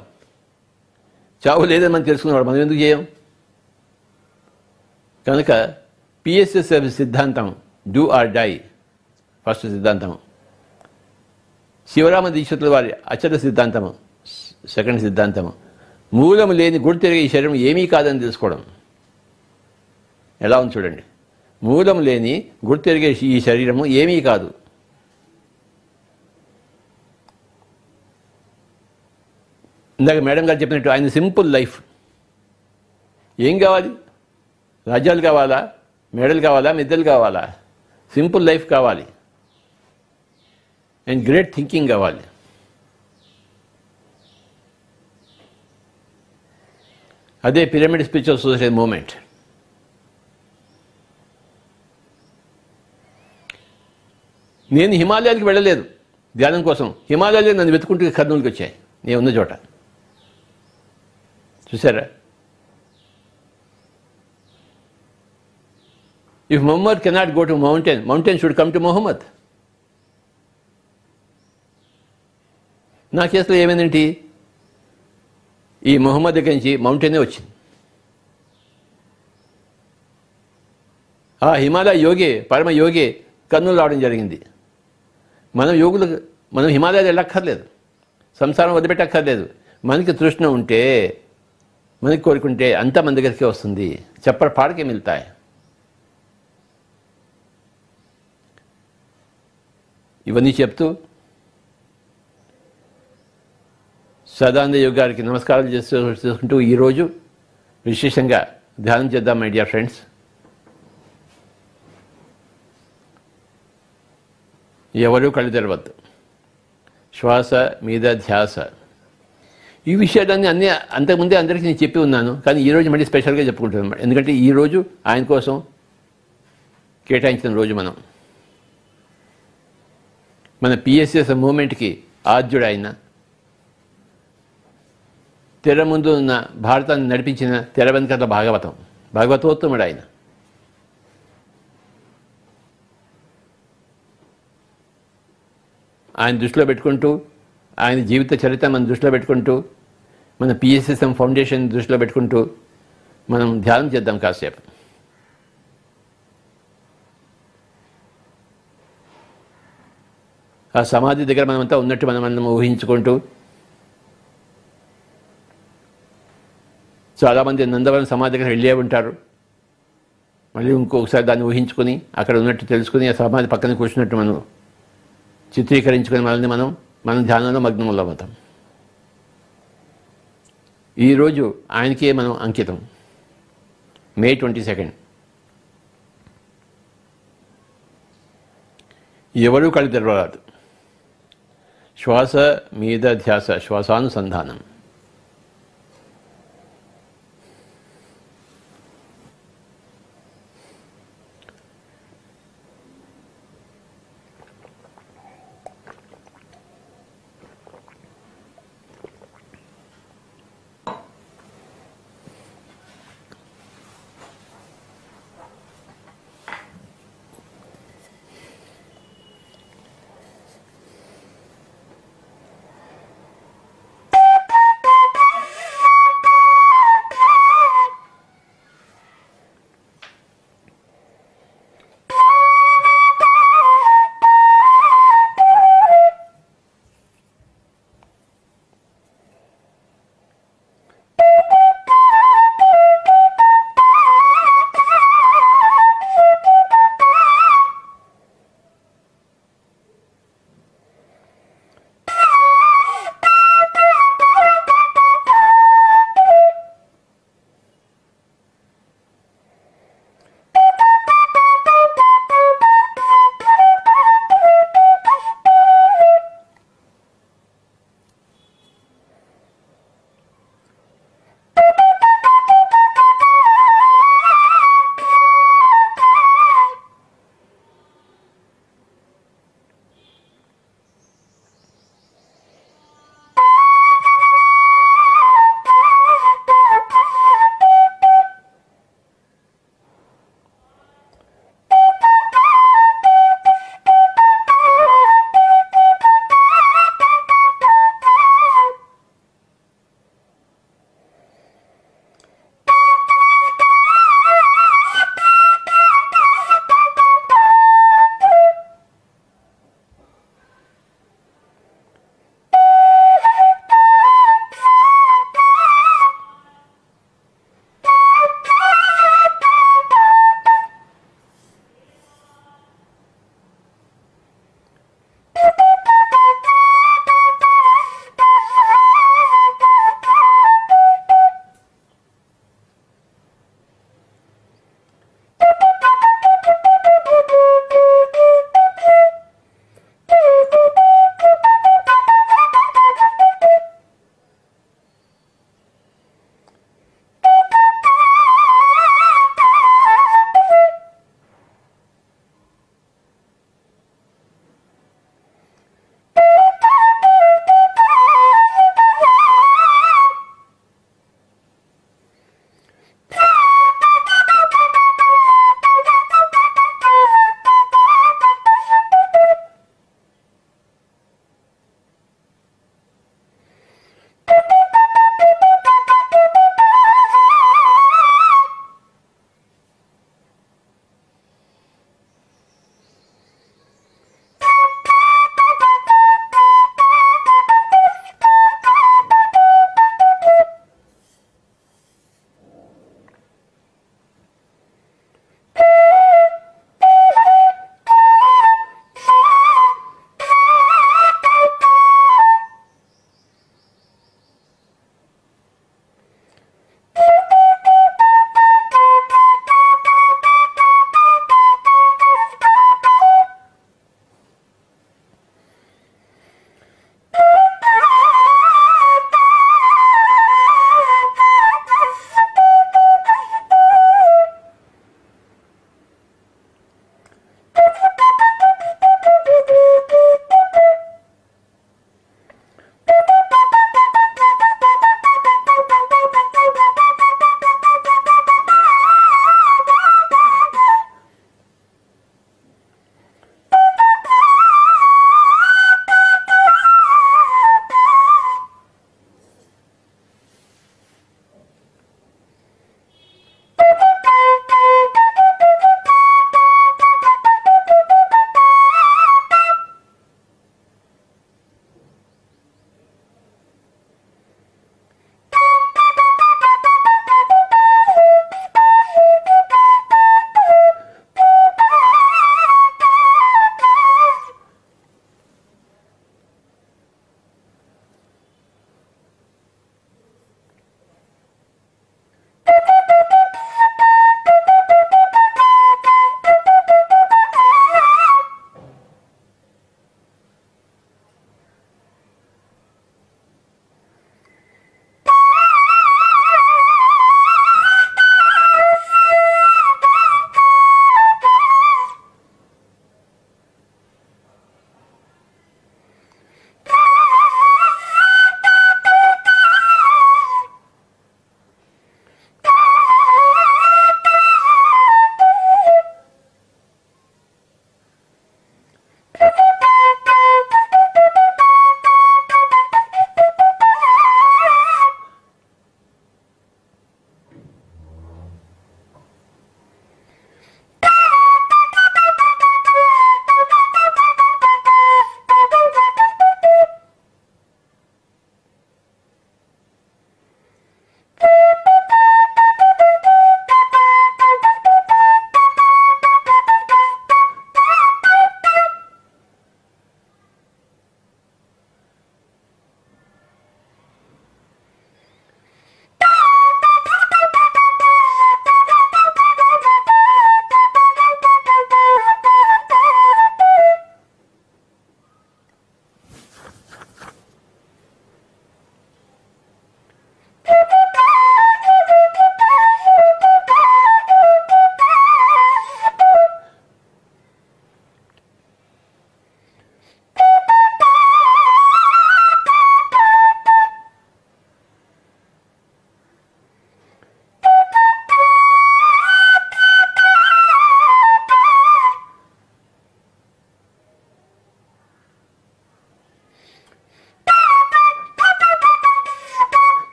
చావు లేదని మనం తెలుసుకునేవాడు. మనం ఎందుకు చేయం? కనుక పిఎస్ఎస్ఎం సిద్ధాంతం డూ ఆర్ డై ఫస్ట్ సిద్ధాంతము. శివరామ దీక్షితుల వారి అచల సిద్ధాంతము సెకండ్ సిద్ధాంతము. మూలము లేని గుడి తిరిగే ఈ శరీరం ఏమీ కాదని తెలుసుకోవడం. ఎలా ఉంది చూడండి. మూలం లేని గుడి తిరిగే ఈ శరీరము ఏమీ కాదు. ఇందాక మేడం గారు చెప్పినట్టు ఆయన సింపుల్ లైఫ్. ఏం కావాలి? రాజ్యాలు కావాలా, మెడలు కావాలా, మిద్దెలు కావాలా? సింపుల్ లైఫ్ కావాలి అండ్ గ్రేట్ థింకింగ్ కావాలి. అదే పిరమిడ్ స్పిరిచువల్ సొసైటీ మూమెంట్. నేను హిమాలయాలకు వెళ్ళలేదు ధ్యానం కోసం. హిమాలయాలు నన్ను వెతుకుంటూ కర్నూలుకి వచ్చాయి నేను ఉన్న చోట. చూసారా? If Mohammed cannot go to mountain, mountain should come to Mohammed. నా కేసులో ఏమైందేంటి? ఈ మొహమ్మద్ దగ్గర నుంచి మౌంటైనే వచ్చింది. ఆ హిమాలయ యోగే, పరమ యోగే కర్నూలు రావడం జరిగింది. మనం హిమాలయాలు వెళ్ళక్కర్లేదు, సంసారం వదిలిపెట్టక్కర్లేదు. మనకి తృష్ణ ఉంటే, మనకి కోరుకుంటే అంతా మన దగ్గరికి వస్తుంది. చెప్పర పాడకే మిల్తాయి. ఇవన్నీ చెప్తూ సదానంద యోగ్ గారికి నమస్కారాలు చేసుకుంటూ ఈరోజు విశేషంగా ధ్యానం చేద్దాం మై డియర్ ఫ్రెండ్స్. ఎవరూ కళ్ళు తెరవద్దు, శ్వాస మీద ధ్యాస. ఈ విషయాలన్నీ అంతకుముందే అందరికీ నేను చెప్పి ఉన్నాను, కానీ ఈరోజు మళ్ళీ స్పెషల్గా చెప్పుకుంటున్నాను. ఎందుకంటే ఈరోజు ఆయన కోసం కేటాయించిన రోజు. మన పిఎస్ఎస్ మూమెంట్కి ఆద్యుడు ఆయన. తెర ముందు ఉన్న భారతాన్ని నడిపించిన తెర వెనుకల భాగవతం, భాగవతోత్తముడు ఆయన. ఆయన దృష్టిలో పెట్టుకుంటూ, ఆయన జీవిత చరిత్ర మనం దృష్టిలో పెట్టుకుంటూ, మన పిఎస్ఎస్ఎం ఫౌండేషన్ దృష్టిలో పెట్టుకుంటూ మనం ధ్యానం చేద్దాం కాసేపు. ఆ సమాధి దగ్గర మనమంతా ఉన్నట్టు మనం ఊహించుకుంటూ, చాలామంది నందవరం సమాధి దగ్గర వెళ్ళే ఉంటారు. మళ్ళీ ఇంకొకసారి దాన్ని ఊహించుకొని అక్కడ ఉన్నట్టు తెలుసుకుని ఆ సమాధి పక్కన కూర్చున్నట్టు మనం చిత్రీకరించుకొని మనల్ని మనం ధ్యానంలో మగ్నంలో అవుతాం. ఈరోజు ఆయనకే మనం అంకితం. మే 22. ఎవరూ కళ్ళు తెరవరాదు. శ్వాస మీద ధ్యాస, శ్వాసానుసంధానం.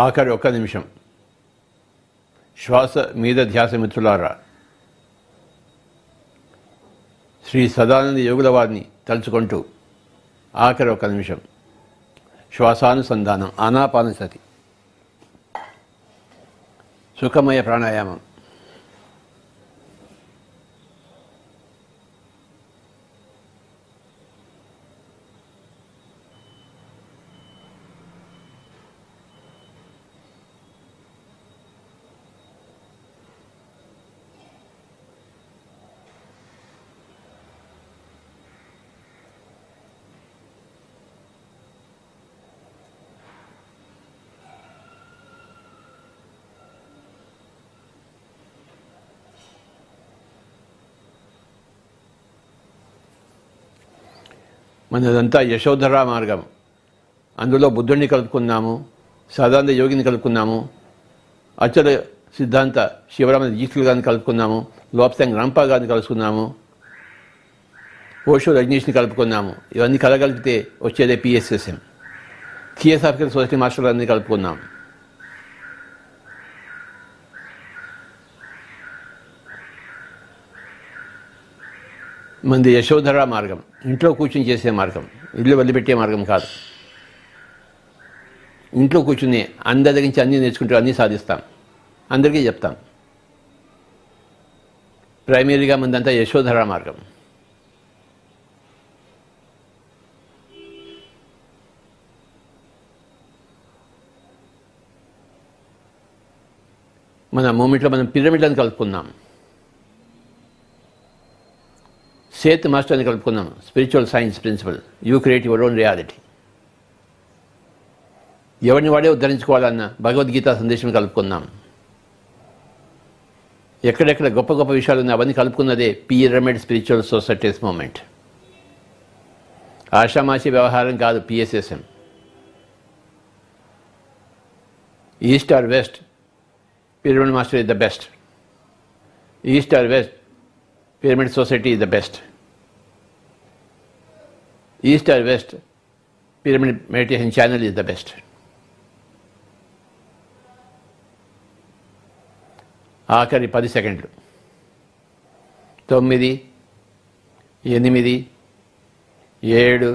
ఆఖరి ఒక్క నిమిషం శ్వాస మీద ధ్యాస మిత్రులారా. శ్రీ సదానంద యోగుల వారిని తలుచుకుంటూ ఆఖరి ఒక్క నిమిషం శ్వాసానుసంధానం, ఆనాపానసతి, సుఖమయ ప్రాణాయామం. మనదంతా యశోధరా మార్గం. అందులో బుద్ధుడిని కలుపుకున్నాము, సదానంద యోగిని కలుపుకున్నాము, అచల సిద్ధాంత శివరామ జీతులు గారిని కలుపుకున్నాము, లోప్సాంగ్ రంపా గారిని కలుసుకున్నాము, ఓషో రజనీష్ని కలుపుకున్నాము. ఇవన్నీ కలగలిపితే వచ్చేదే పిఎస్ఎస్ఎం. థియోసాఫికల్ సొసైటీ మాస్టర్ గారిని కలుపుకున్నాం. మంది యశోధరా మార్గం, ఇంట్లో కూర్చుని చేసే మార్గం, ఇల్లు వదిలిపెట్టే మార్గం కాదు. ఇంట్లో కూర్చుని అందరి దగ్గర నుంచి అన్నీ నేర్చుకుంటూ అన్నీ సాధిస్తాం, అందరికీ చెప్తాం. ప్రైమరీగా మందంతా యశోధరా మార్గం. మన మూమెంట్లో మనం పిరమిడ్లను కలుపుకున్నాం, సేత్ మాస్టర్ని కలుపుకున్నాం. Spiritual science principle, you create your own reality. ఎవరిని వాడే ఉద్ధరించుకోవాలన్న భగవద్గీత సందేశం కలుపుకున్నాం. ఎక్కడెక్కడ గొప్ప గొప్ప విషయాలు ఉన్నాయి అవన్నీ కలుపుకున్నదే పిరమిడ్ స్పిరిచువల్ సొసైటీస్ మూమెంట్. ఆషామాషి వ్యవహారం కాదు PSSM. East or west, pyramid master is the best. East or West, Pyramid Society is the best. East or West, Pyramid Meditation Channel is the best. ఆఖరి 10 సెకండ్లు. 9, 8, 7,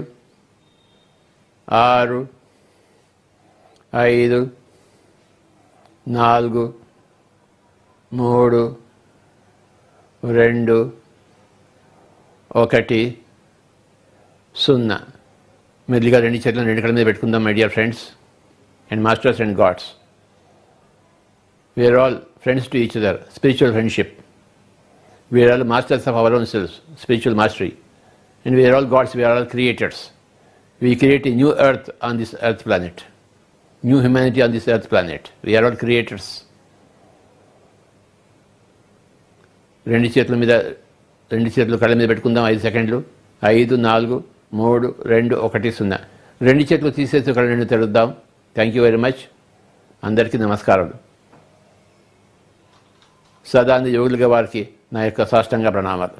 6, 5, 4, 3, 2, 1, 0. మెల్లిగా రెండు చేతులను రెండు కళ్ళ మీద పెట్టుకుందాం my dear friends and masters and gods. We are all friends to each other, spiritual friendship. We are all masters of our own cells, spiritual mastery. And we are all gods, we are all creators. We create a new earth on this earth planet, new humanity on this earth planet. We are all creators. రెండు చేతులు కళ్ళ మీద పెట్టుకుందాం 5 సెకండ్లు. 5, 4, 3, 2, 1, 0. రెండు చేతులు తీసేసి కళ్ళ రెండు తెరుద్దాం. Thank you very much. అందరికీ నమస్కారాలు. సదానంద యోగులుగా వారికి నా యొక్క సాష్టాంగ ప్రణామాలు.